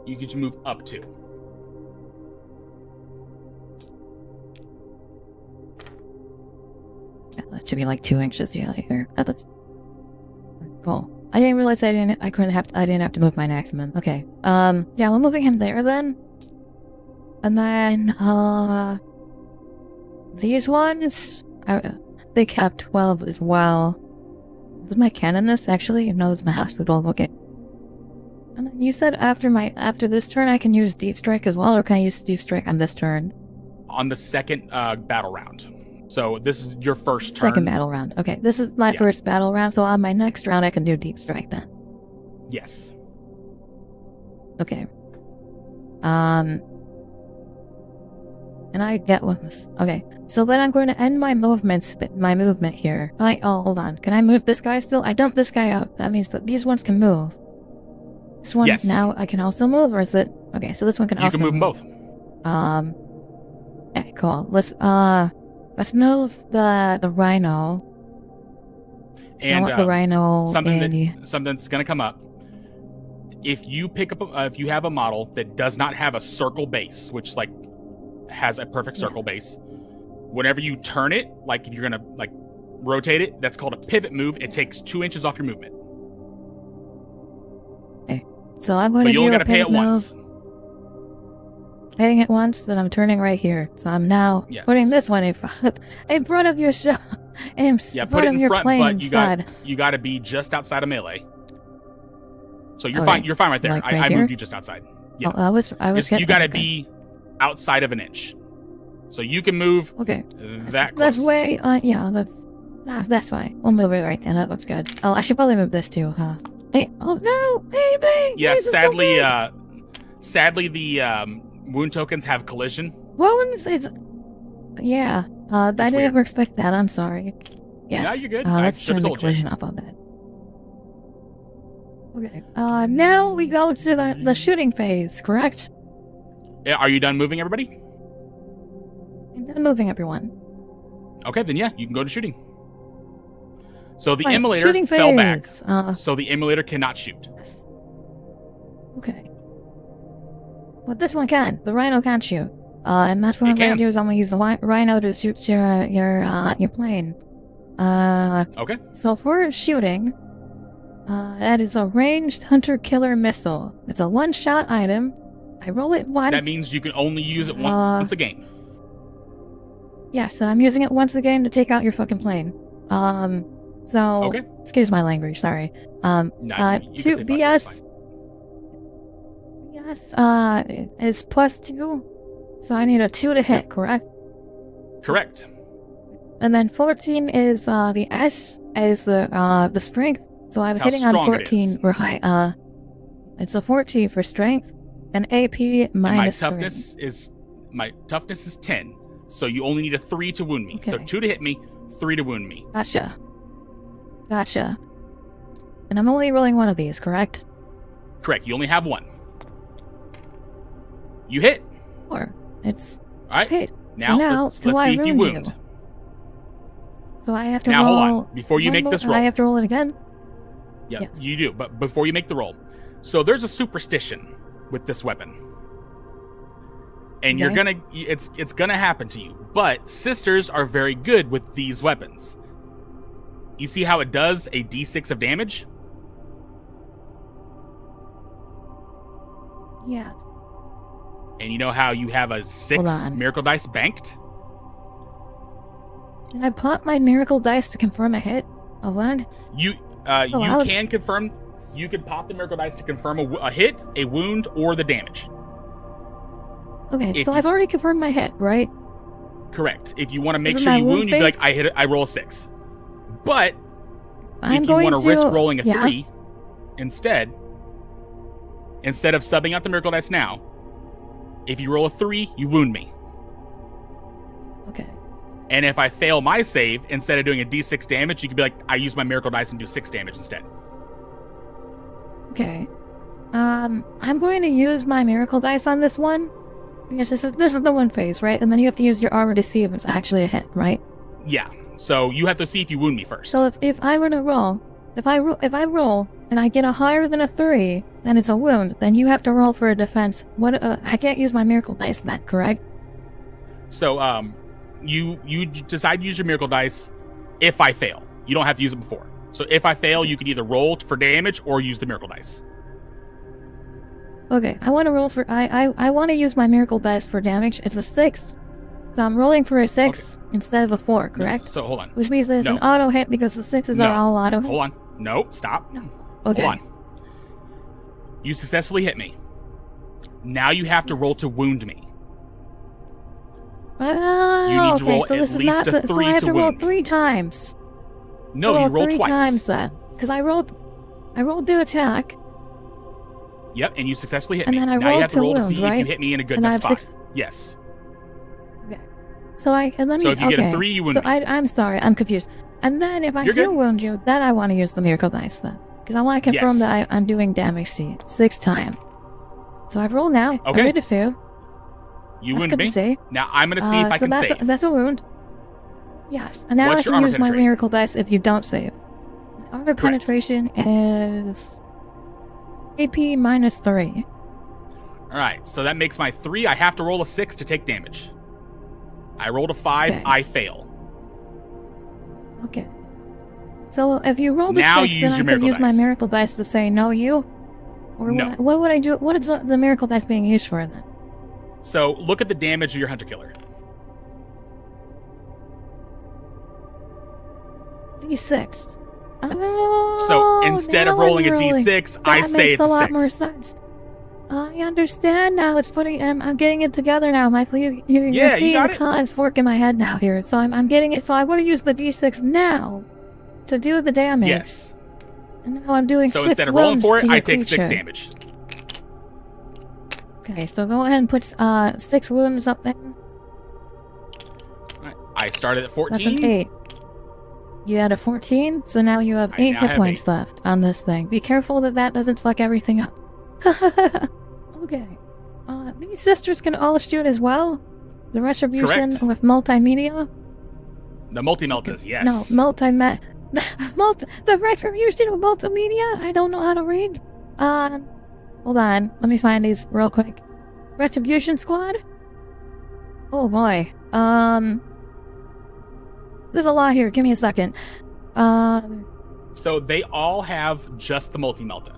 You can just move up to. Yeah, that should be like 2 inches. Yeah, here. Cool. I didn't realize I didn't have to move my maximum. Okay. Yeah, we're moving him there then. And then, these ones, they kept 12 as well. This is my canonist, actually? No, this is my hospital. Okay. And then you said after this turn, I can use Deep Strike as well, or can I use Deep Strike on this turn? On the second battle round. So this is your first turn. Second battle round. Okay, this is my first battle round, so on my next round, I can do Deep Strike then. Yes. Okay. And I get this. Okay, so then I'm going to end my movement here. Oh, hold on. Can I move this guy still? I dumped this guy out. That means that these ones can move. This one now I can also move, or is it? Okay, so this one can also move them both. Okay, cool. Let's move the rhino. And I want the rhino. Something's gonna come up. If you pick up, if you have a model that does not have a circle base, which like has a perfect circle base, whenever you turn it, like if you're gonna like rotate it, that's called a pivot move. It takes 2 inches off your movement. Okay, so I'm going to do a pivot move. Paying it once, then I'm turning right here. So I'm now putting this one in front of your shot. In front of your plane instead. You got to be just outside of melee. So you're fine. You're fine right there. Like I moved you just outside. Yeah. Oh, I was You got to be outside of an inch. So you can move. Okay. That close. That's way. Yeah. That's fine. We'll move it right then. That looks good. Oh, I should probably move this too. Huh? Hey. Oh no. Hey. Yeah. Sadly, the wound tokens have collision. Yeah. I didn't ever expect that. I'm sorry. Yes. No, you're good. Let's turn the collision off on that. Okay. Now we go to the shooting phase, correct? Yeah, are you done moving everybody? I'm done moving everyone. Okay, then yeah, you can go to shooting. So the Right, emulator shooting fell back. phase. So the emulator cannot shoot. Yes. Okay. But this one can. The rhino can't shoot. And that's what I'm going to do is I'm going to use the rhino to shoot your plane. Okay. So for shooting, that is a ranged hunter-killer missile. It's a one-shot item. I roll it once. That means you can only use it once a game. Yeah, so I'm using it once a game to take out your fucking plane. So excuse my language, sorry. No, two BS is +2. So I need a 2 to hit, correct? Correct. And then 14 is the S is the strength. So I'm hitting on 14 for high. It's a 14 for strength and AP minus my toughness is 10. So you only need a 3 to wound me. Okay. So 2 to hit me, 3 to wound me. Gotcha. And I'm only rolling one of these, correct? Correct. You only have one. You hit. Or it's all right. Hit. Now, let's see if you wound. So I have to roll. Hold on. Before you make this roll. I have to roll it again? Yeah, yes. You do. But before you make the roll. So there's a superstition with this weapon. And you're gonna it's gonna happen to you. But sisters are very good with these weapons. You see how it does a d6 of damage? Yeah. And you know how you have a 6 miracle dice banked? Can I pop my miracle dice to confirm a hit? A what? You can confirm. You can pop the miracle dice to confirm a hit, a wound, or the damage. Okay, so I've already confirmed my hit, right? Correct. If you want to make Isn't sure my you wound wound, you'd be phase? like, I roll a 6. But I'm if you going want to risk rolling a 3 instead of subbing out the miracle dice now, if you roll a 3, you wound me. Okay. And if I fail my save, instead of doing a d6 damage, you could be like, I use my miracle dice and do 6 damage instead. Okay. I'm going to use my miracle dice on this one. Because this is the one phase, right? And then you have to use your armor to see if it's actually a hit, right? Yeah. So you have to see if you wound me first. So if I were to roll, if I roll and I get a higher than a 3, then it's a wound. Then you have to roll for a defense. What? I can't use my miracle dice. Is that correct? So you decide to use your miracle dice if I fail. You don't have to use it before. So if I fail, you can either roll for damage or use the miracle dice. Okay, I want to roll for I want to use my miracle dice for damage. It's a 6. So I'm rolling for a 6 instead of a 4, correct? No, so hold on. Which means it's an auto hit because the 6s are all auto hits. Hold on. No, stop. No. Okay. Hold on. You successfully hit me. Now you have to roll to wound me. Oh, You need to roll so at this is least not a 3 so I have to roll wound me. 3 times. No, you roll 3 twice. times then. Because I rolled the attack. Yep, and you successfully hit And me. then I now you rolled have to to roll to wound, see right? if you hit me in a good And I enough have spot. 6. Yes. Okay. So if you get a 3, you wound so me. I'm sorry, I'm confused. And then if I You're do good. wound you, then I want to use the miracle dice then. Because I want to confirm Yes. that I'm doing damage to you 6 times. So I've rolled now. Okay. I made a few. You That's wound good me. to see. Now I'm going to see if I so can that's save. that's a wound. Yes. And now What's I your can armor use my penetration? miracle dice if you don't save. My armor penetration is AP minus 3. All right, so that makes my 3. I have to roll a 6 to take damage. I rolled a 5. Okay. I fail. Okay. So if you roll the Now 6, you then use I your could miracle use my dice. miracle dice to say no you? Or No. what would I do? What is the miracle dice being used for then? So look at the damage of your hunter killer. D6. So instead of rolling a d6, I say it's a a lot 6. more sense. I understand now. It's putting. I'm getting it together now. You're Yeah, you seeing got the it. cogs work in my head now here. So I'm getting it. So I want to use the d6 now to do the damage. Yes. And now I'm doing So 6 instead of rolling wounds for to it, your I take 6 creature. damage. Okay, so go ahead and put 6 wounds up there. All right, I started at 14. That's an 8. You had a 14, so now you have I 8 now hit have points 8. left on this thing. Be careful that doesn't fuck everything up. Okay. These sisters can all shoot as well. The retribution Correct. with multimedia. The multi-meltas, yes. No, the retribution with multimedia. I don't know how to read. Hold on. Let me find these real quick. Retribution squad. Oh boy. There's a lot here. Give me a second. So they all have just the multi-melta.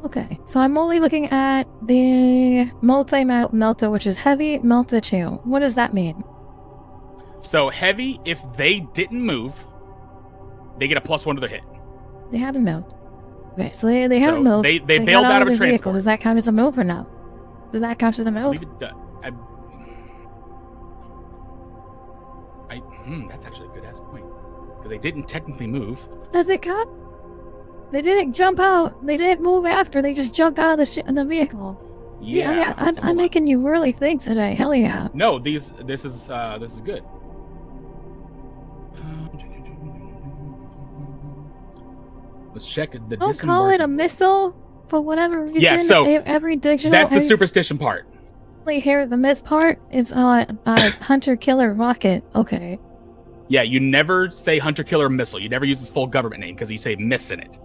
Okay, so I'm only looking at the multi-melta, which is heavy melta 2. What does that mean? So heavy, if they didn't move, they get a +1 to their hit. They haven't moved. Okay, so they haven't So moved. they got bailed out of a the vehicle. transport. Does that count as a move or no? Does that count as a I move? believe it does. That's actually a good ass point. Because they didn't technically move. Does it count? They didn't jump out. They didn't move after. They just jumped out of the vehicle. See, Yeah. I mean, so I'm hold on. making you really think today. Hell yeah. No, this is good. Let's check the Don't call it a missile for whatever reason. Yeah, so every dictionary. That's the superstition part. Here, the miss part. It's hunter killer rocket. Okay. Yeah, you never say hunter killer missile. You never use his full government name because you say miss in it.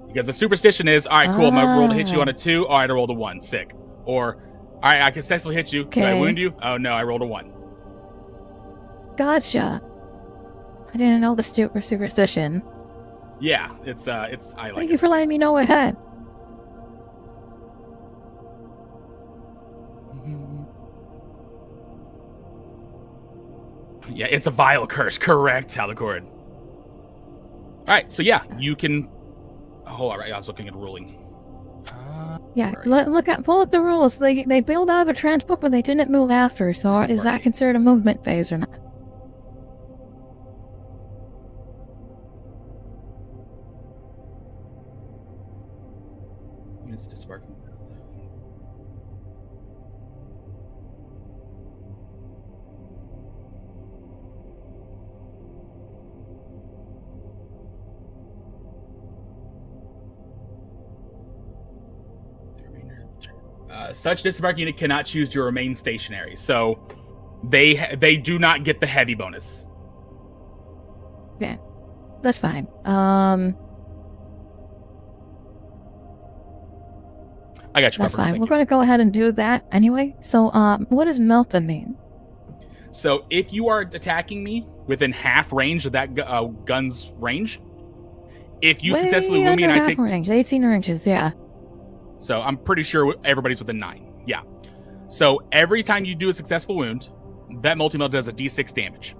Because the superstition is, all right, cool, I'm gonna roll to hit you on a 2. All right, I rolled a 1. Sick. Or, all right, I can successfully hit you. Did I Okay. wound you? Oh no, I rolled a 1. Gotcha. I didn't know the superstition. Yeah, it's I like Thank it. you for letting me know ahead. Yeah, it's a vile curse. Correct, Halicord. All right, so yeah, you can. Hold on, right? I was looking at ruling. Yeah, Right. pull up the rules. They build out of a transport, but they didn't move after, so is that considered a movement phase or not? Units disembarking. Such disembarking unit cannot choose to remain stationary, so they do not get the heavy bonus. Yeah, that's fine. I got you. That's fine. We're going to go ahead and do that anyway. So, what does melta mean? So, if you are attacking me within half range of that gun's range, if you successfully wound me and I take range, 18 ranges, yeah. So I'm pretty sure everybody's within 9. Yeah. So every time you do a successful wound, that multi-melt does a d6 damage.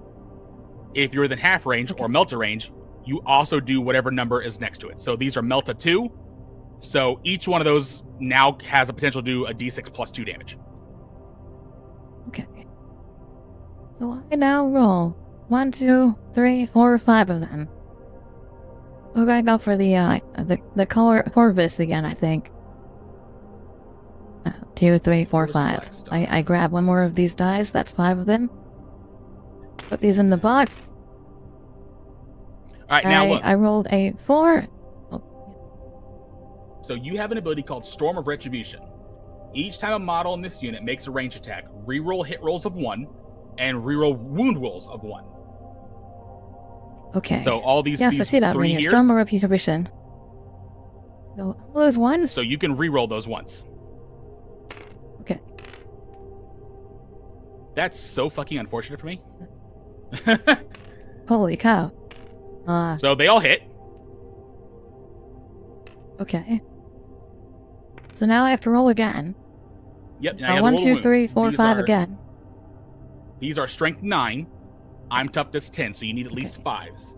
If you're within half range or melta range, you also do whatever number is next to it. So these are melta 2. So each one of those now has a potential to do a d6 plus 2 damage. Okay. So I now roll 1, 2, 3, 4, 5 of them. We're gonna go for the color Corvus again, I think. 2, 3, 4, 5. I grab one more of these dice. That's 5 of them. Put these in the box. All right, now look. I rolled a 4. So you have an ability called Storm of Retribution. Each time a model in this unit makes a range attack, reroll hit rolls of 1 and reroll wound rolls of 1. Okay. So all these, yes, I see that. Here, Storm of Retribution. So those ones. So you can reroll those ones. Okay. That's so fucking unfortunate for me. Holy cow. So they all hit. Okay. So now I have to roll again. Yep. Now 1, 2, 3, 4, 5 again. These are strength 9. I'm toughness 10, so you need at least 5s.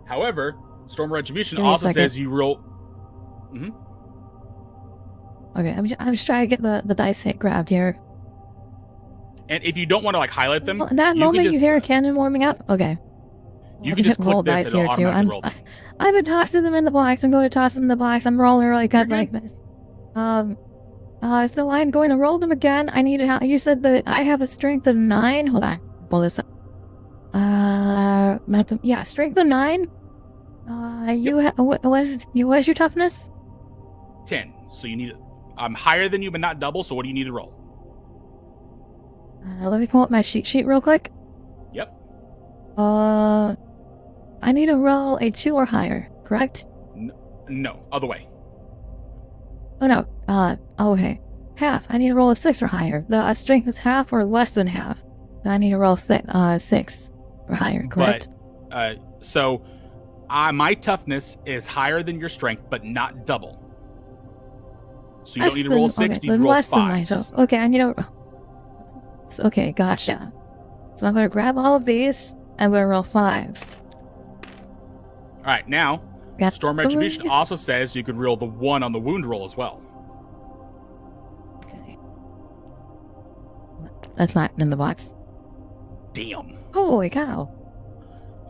However, Storm of Retribution also says you roll. Okay, I'm just trying to get the dice hit grabbed here. And if you don't want to like highlight them, that moment you hear a cannon warming up. Okay. You can just roll click dice this, here too. I've been tossing them in the box. I'm going to toss them in the box. I'm rolling really good like this. So I'm going to roll them again. I need to. You said that I have a strength of 9. Hold on. Pull this up. Yeah, strength of 9. What is your toughness? 10. So you need. I'm higher than you, but not double. So what do you need to roll? Let me pull up my cheat sheet real quick. Yep. I need to roll a 2 or higher, correct? No, other way. Oh no. Okay. Half. I need to roll a 6 or higher. The strength is half or less than half. Then I need to roll 6 or higher, correct? But, so my toughness is higher than your strength, but not double. So you don't need to roll 6, you need to roll 5. Okay, I need to. Okay, gotcha. So I'm going to grab all of these, and I'm going to roll 5s. Alright, now, Storm Retribution also says you can roll the 1 on the wound roll as well. Okay. That's not in the box. Damn. Holy cow.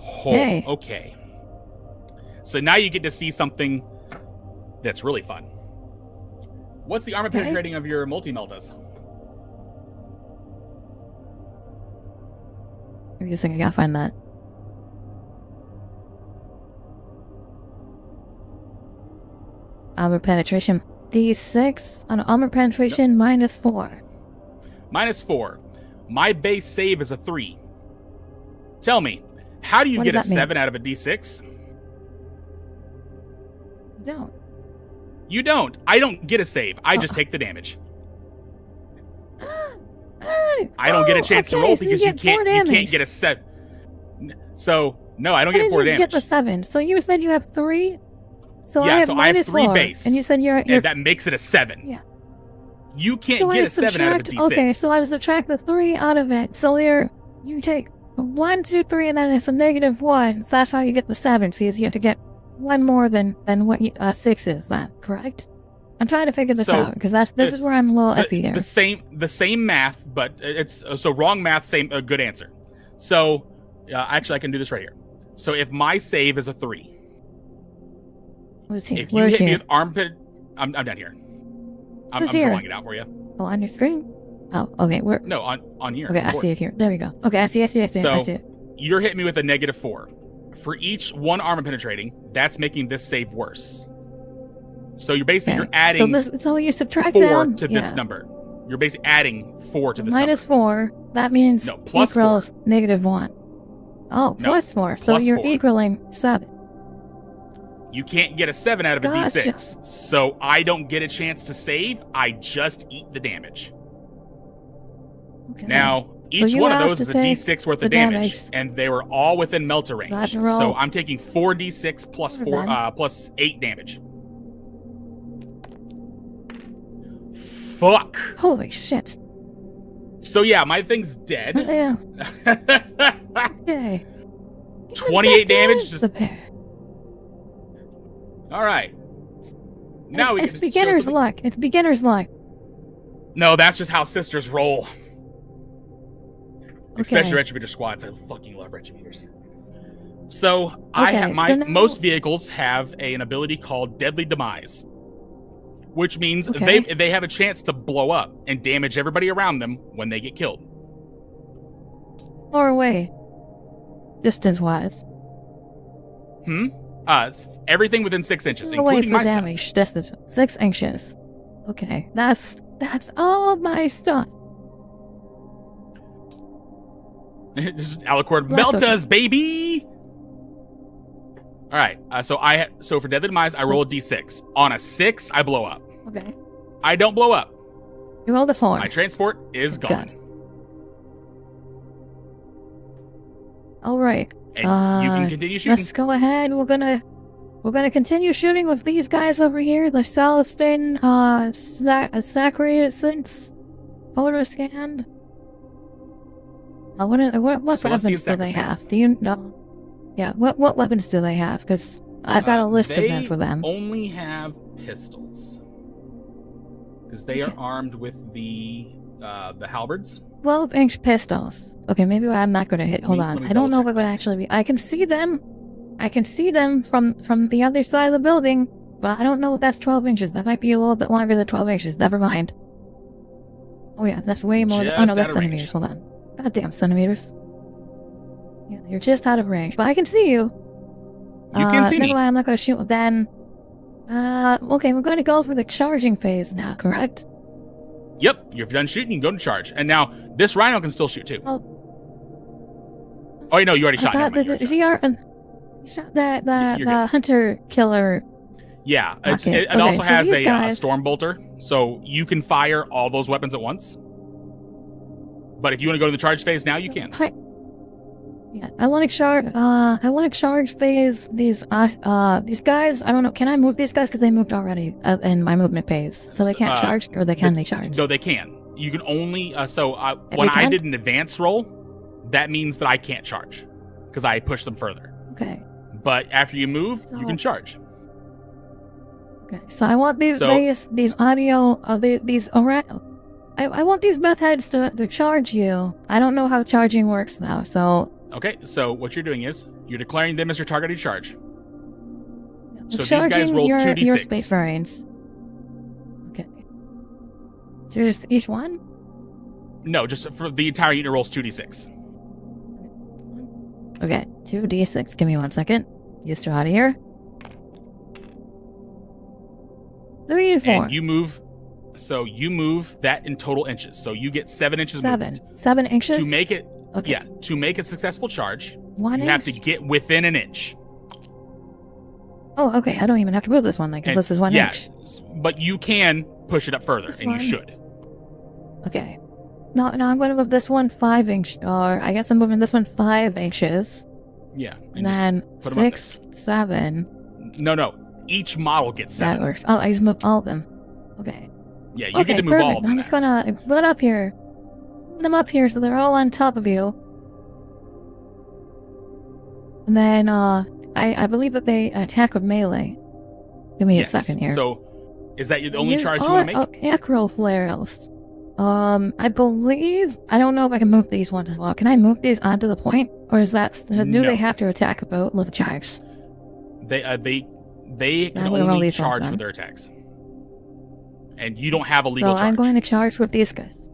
Hey. Okay. So now you get to see something that's really fun. What's the armor penetrating of your multi-meltas? I'm guessing I gotta find that. Armor penetration D6 on armor penetration -4. -4. My base save is a 3. Tell me, how do you get a 7 out of a D6? Don't. You don't. I don't get a save. I just take the damage. I don't get a chance to roll because you can't get a 7. So, no, I don't get 4 damage. You get the 7. So you said you have 3? So I have -3 base. And you said you're and that makes it a 7. Yeah. You can't get a 7 out of a D6. Okay, so I subtract the 3 out of it. So you take 1, 2, 3, and then it's a -1. So that's how you get the 7. So you have to get 1 more than what 6 is. That correct? I'm trying to figure this out because this is where I'm a little iffy here. The same math, but it's so wrong math, same good answer. So actually, I can do this right here. So if my save is a 3, Who's here? if you hit me with armpit, I'm down here. I'm drawing it out for you. Oh, on your screen? Oh, okay. No, on here. Okay, I see it here. There we go. Okay, I see it. So I see it. You're hitting me with a -4. For each 1 armor penetrating, that's making this save worse. So you're basically you're adding. So you subtract 4 down to this number. You're basically adding 4 to this minus number. 4. That means plus equals 4. -1. Oh, plus 4. So plus you're 4. equaling 7. You can't get a 7 out of a D6. So I don't get a chance to save. I just eat the damage. Okay. Now, each one of those is a D6 worth of damage, damage, and they were all within melter range. So I'm taking 4d6 plus 4 plus 8 damage. Fuck. Holy shit. So yeah, my thing's dead. Yeah. Okay. 28 damage. Just... All right. Now it's beginner's luck. It's beginner's luck. No, that's just how sisters roll. Okay. Especially retributor squads. I fucking love retributors. So Okay, most vehicles have an ability called Deadly Demise, which means they have a chance to blow up and damage everybody around them when they get killed. Far away, distance-wise. Everything within 6 inches, Far away including for my damage. stuff. Distance 6 inches. Okay, that's all of my stuff. Just Alicord Meltas, baby. All right. So for Deadly Demise, I roll a d6. On a 6, I blow up. Okay. I don't blow up. You rolled a 4. My transport is gone. Good. All right. And you can continue shooting. Let's go ahead. We're gonna continue shooting with these guys over here. The Celestine, Sacrosanct, photo scan. What weapons do they have? Do you know? Yeah, what weapons do they have? Because I've got a list of them for them. They only have pistols. Because they are armed with the halberds. 12-inch pistols. Okay, maybe I'm not going to hit. Hold on. I don't know if it would actually be. I can see them. I can see them from the other side of the building, but I don't know if that's 12 inches. That might be a little bit longer than 12 inches. Never mind. Oh yeah, that's way more than... Oh no, that's centimeters. Hold on. Goddamn centimeters. Yeah, you're just out of range, but I can see you. You can see me. Never mind, I'm not going to shoot then. Okay, we're going to go for the charging phase now, correct? Yep, you're done shooting, you can go to charge. And now, this rhino can still shoot too. Oh, no, you already shot him. He shot that hunter killer. Yeah, it also has a storm bolter, so you can fire all those weapons at once. But if you want to go to the charge phase now, you can. Yeah, I want to charge phase these guys. I don't know. Can I move these guys because they moved already in my movement phase, so they can't charge, or they charge? No, they can. You can only when I did an advance roll, that means that I can't charge because I push them further. Okay. But after you move, you can charge. Okay, so I want these audio I want these meth heads to charge you. I don't know how charging works though, so... Okay, so what you're doing is, you're declaring them as your targeted charge. So these charging guys roll 2d6. your space marines. Okay. So just each one? No, just for the entire unit rolls 2d6. Okay, 2d6. Give me 1 second. Used to out of here. 3 and 4. And you move... So you move that in total inches. So you get 7 inches movement. 7 inches? To make it... Okay. Yeah, to make a successful charge, 1 inch? You have to get within an inch. Oh, okay. I don't even have to move this one then, because this is 1 inch. But you can push it up further, you should. Okay. No, I'm going to move this one 5 inch, or I guess I'm moving this one 5 inches. Yeah. And then 6, 7. No. Each model gets 7. That works. Oh, I just moved all of them. Okay. Yeah, you get to move all of them. I'm just gonna put up here. Put them up here so they're all on top of you. And then, I believe that they attack with melee. Give me a second here. So, Is that the only charge you want to make? Acro flares. I believe, I don't know if I can move these ones as well. Can I move these onto the point? Or is that, do they have to attack about live attacks? They can only charge with their attacks. And you don't have a legal charge. So I'm going to charge with these guys.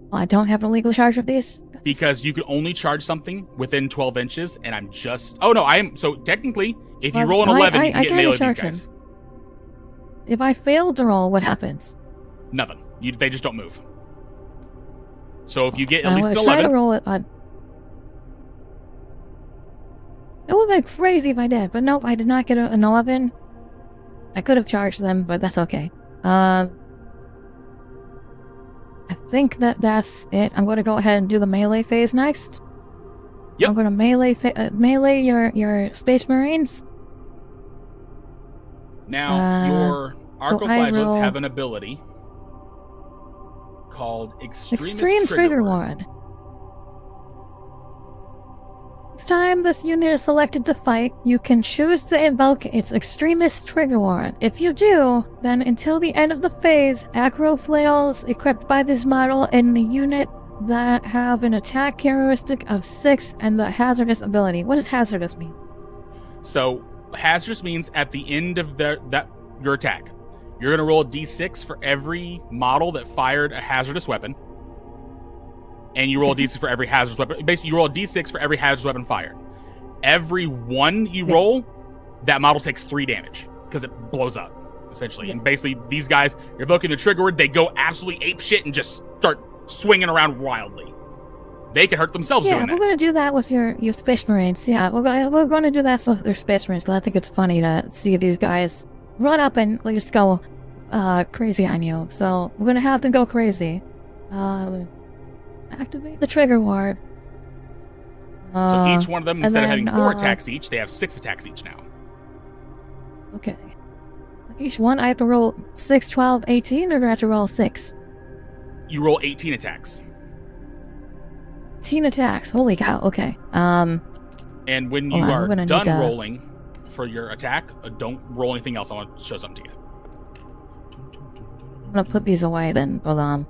Well, I don't have a legal charge with these guys. Because you can only charge something within 12 inches, and I'm just... Oh, no, I am... So, technically, if you roll an 11, you can get melee with these guys. If I fail to roll, what happens? Nothing. They just don't move. So, if you get at least an 11... I would try to roll it on... It would be crazy if I did, but nope, I did not get an 11. I could have charged them, but that's okay. I think that's it. I'm going to go ahead and do the melee phase next. Yep. I'm going to melee your Space Marines. Now, your Arco-Flagellates have an ability called Extreme Trigger Ward. Each time this unit is selected to fight, you can choose to invoke its Extremist Trigger Ward. If you do, then until the end of the phase, acro flails equipped by this model in the unit that have an attack characteristic of 6 and the hazardous ability. What does hazardous mean? So, hazardous means at the end of your attack, you're going to roll a d6 for every model that fired a hazardous weapon. And you roll a d6 for every hazardous weapon. Basically, you roll a d6 for every hazardous weapon fired. Every one you roll, that model takes 3 damage because it blows up, essentially. And basically, these guys, you're evoking the trigger word, they go absolutely ape shit and just start swinging around wildly. They can hurt themselves doing that. Yeah, we're going to do that with your Space Marines. Yeah, we're going to do that with their Space Marines because I think it's funny to see these guys run up and just go crazy on you. So we're going to have them go crazy. Activate the trigger ward. So each one of them, instead of having 4 attacks each, they have 6 attacks each now. Okay. So each one, I have to roll 6, 12, 18, or do I have to roll 6? You roll 18 attacks. 18 attacks. Holy cow. Okay. And when you are done rolling for your attack, don't roll anything else. I want to show something to you. I'm going to put these away then. Hold on.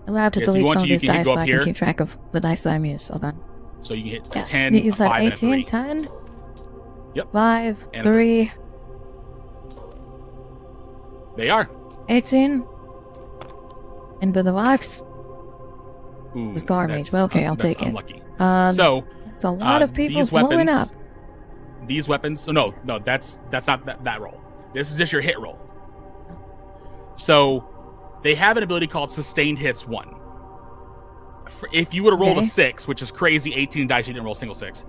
I'll have to delete some of these dice so I can keep track of the dice that I'm using. Hold on. So you can hit 10, you said 5, 18, and 10? Yep. 5, 3. They are. 18. Into the box. Ooh, it's garbage. Well, okay, I'll take unlucky. it. So it's a lot of people blowing up. These weapons. So no, that's not that roll. This is just your hit roll. So they have an ability called Sustained Hits 1. If you would have rolled a 6, which is crazy, 18 dice, you didn't roll a single 6.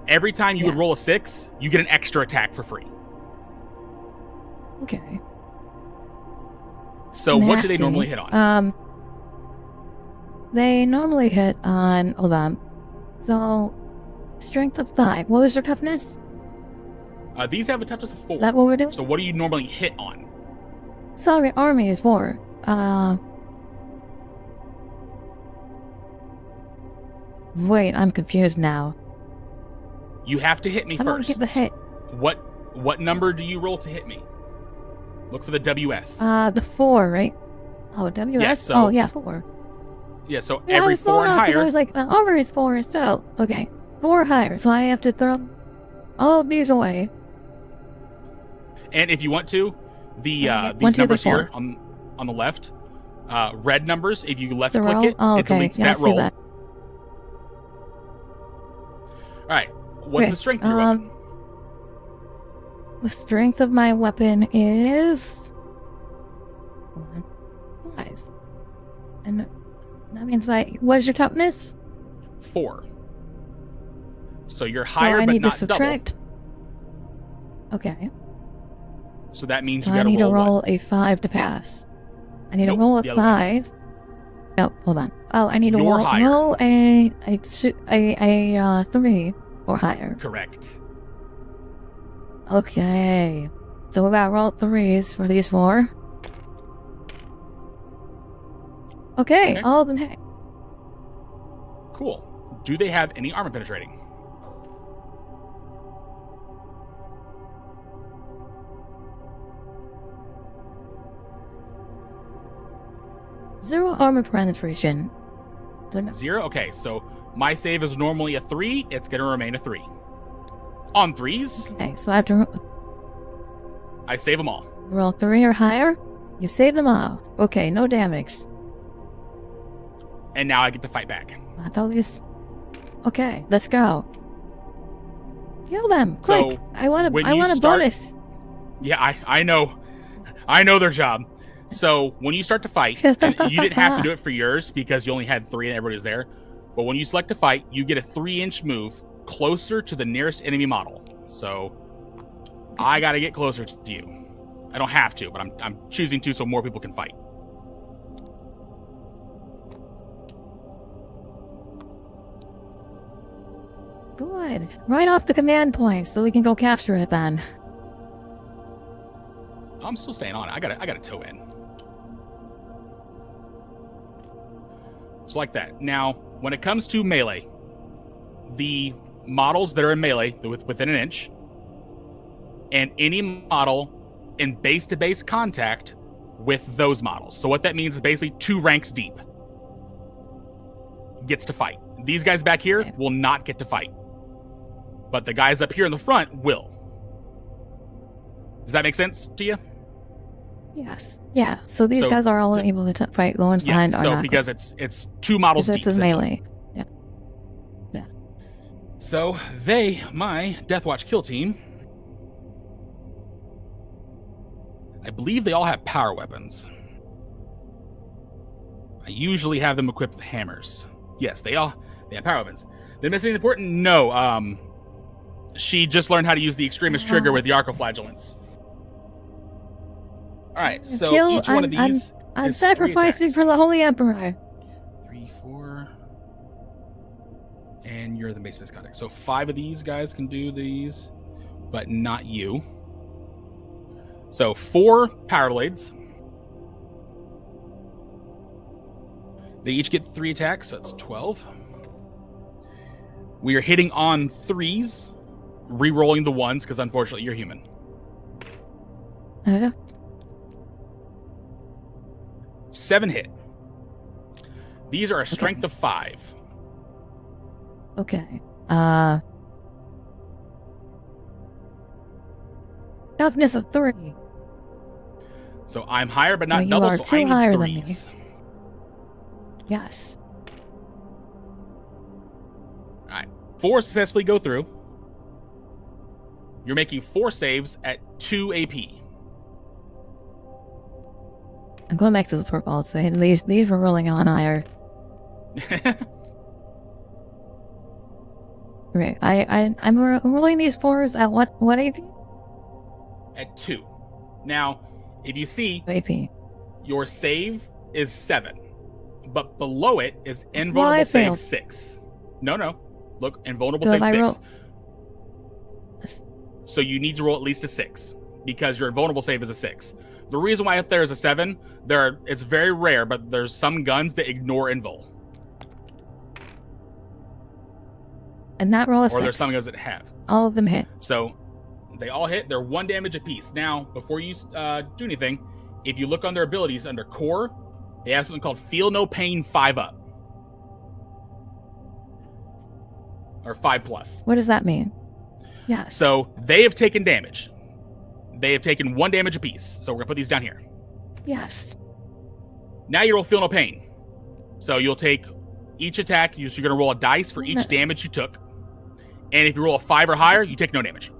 Every time you would roll a 6, you get an extra attack for free. Okay. So what do they normally hit on? They normally hit on, hold on. So, strength of 5. What was their toughness? These have a toughness of 4. That what we're doing? So what do you normally hit on? Sorry, army is 4. Wait, I'm confused now. You have to hit me first. I don't get the hit. What number do you roll to hit me? Look for the WS. The 4, right? Oh, WS? Yes, so, oh, yeah, 4. Yeah, so every 4 and higher. I was like, the armor is 4, so, okay. 4 higher, so I have to throw all of these away. And if you want to, these numbers here on the left, red numbers, if you left click it, it deletes that roll. That. All right, what's the strength of your weapon? The strength of my weapon is 5. And that means what is your toughness? 4. So you're higher, so I but need not to subtract. Double. Okay. So that means so you gotta I need to roll what? A 5 to pass. I need to roll a 5. Oh, hold on. Oh, I need to roll a 3 or higher. Correct. Okay. So I rolled 3s for these 4. Okay, all of them hit. Cool. Do they have any armor penetrating? 0 armor penetration. So no- 0? Okay, so my save is normally a 3. It's going to remain a 3. On 3s, Okay, so I have to I save them all. roll 3 or higher. You save them all. Okay, no damage. And now I get to fight back. I thought this. Okay, let's go. Kill them, quick! So, I want when a you start- bonus. Yeah, I know. I know their job. So when you start to fight, and you didn't have to do it for yours because you only had 3 and everybody was there. But when you select to fight, you get a 3-inch move closer to the nearest enemy model. So I got to get closer to you. I don't have to, but I'm choosing to so more people can fight. Good. Right off the command point, so we can go capture it then. I'm still staying on it. I got to tow in. So like that. Now, when it comes to melee, the models that are in melee within an inch, and any model in base-to-base contact with those models. So what that means is basically 2 ranks deep gets to fight. These guys back here Okay. will not get to fight. But the guys up here in the front will. Does that make sense to you? Yes. Yeah. So these So- guys are all able to fight low and Yeah, find. so because it's 2 models deep. it's his essentially. melee. Yeah. Yeah. So my Deathwatch kill team, I believe they all have power weapons. I usually have them equipped with hammers. Yes, they have power weapons. They're missing the important? No. She just learned how to use the extremist trigger with the arcoflagellants. All right, so Kill- each one of I'm- these I'm is 3 sacrificing attacks. for the Holy Emperor. 3, 4, and you're the base misconduct. So 5 of these guys can do these, but not you. So 4 power blades. They each get 3 attacks, so that's 12. We are hitting on 3s, re-rolling the 1s because unfortunately you're human. 7 hit. These are a strength of 5. Okay. Toughness of 3. So I'm higher but So not you double, are so two I need higher than me. 3s. Yes. All right. 4 successfully go through. You're making 4 saves at 2 AP. I'm going back to the purple. So these were rolling on higher. Right. I'm rolling these 4s at what AP? At 2. Now, if you see, AP. your save is 7. But below it is Well, I invulnerable save failed. 6. No. Look, invulnerable So save if I 6. roll- So you need to roll at least a 6 because your invulnerable save is a 6. The reason why up there is a 7, it's very rare, but there's some guns that ignore invul. And that roll Or is 6. there's some guns that have. All of them hit. So they all hit. They're 1 damage apiece. Now, before you do anything, if you look on their abilities under core, they have something called Feel No Pain 5 up. Or 5 plus. What does that mean? Yes. So they have taken damage. They have taken 1 damage apiece. So we're going to put these down here. Yes. Now you roll Feel No Pain. So you'll take each attack. So you're going to roll a dice for each No. damage you took. And if you roll a 5 or higher, you take no damage.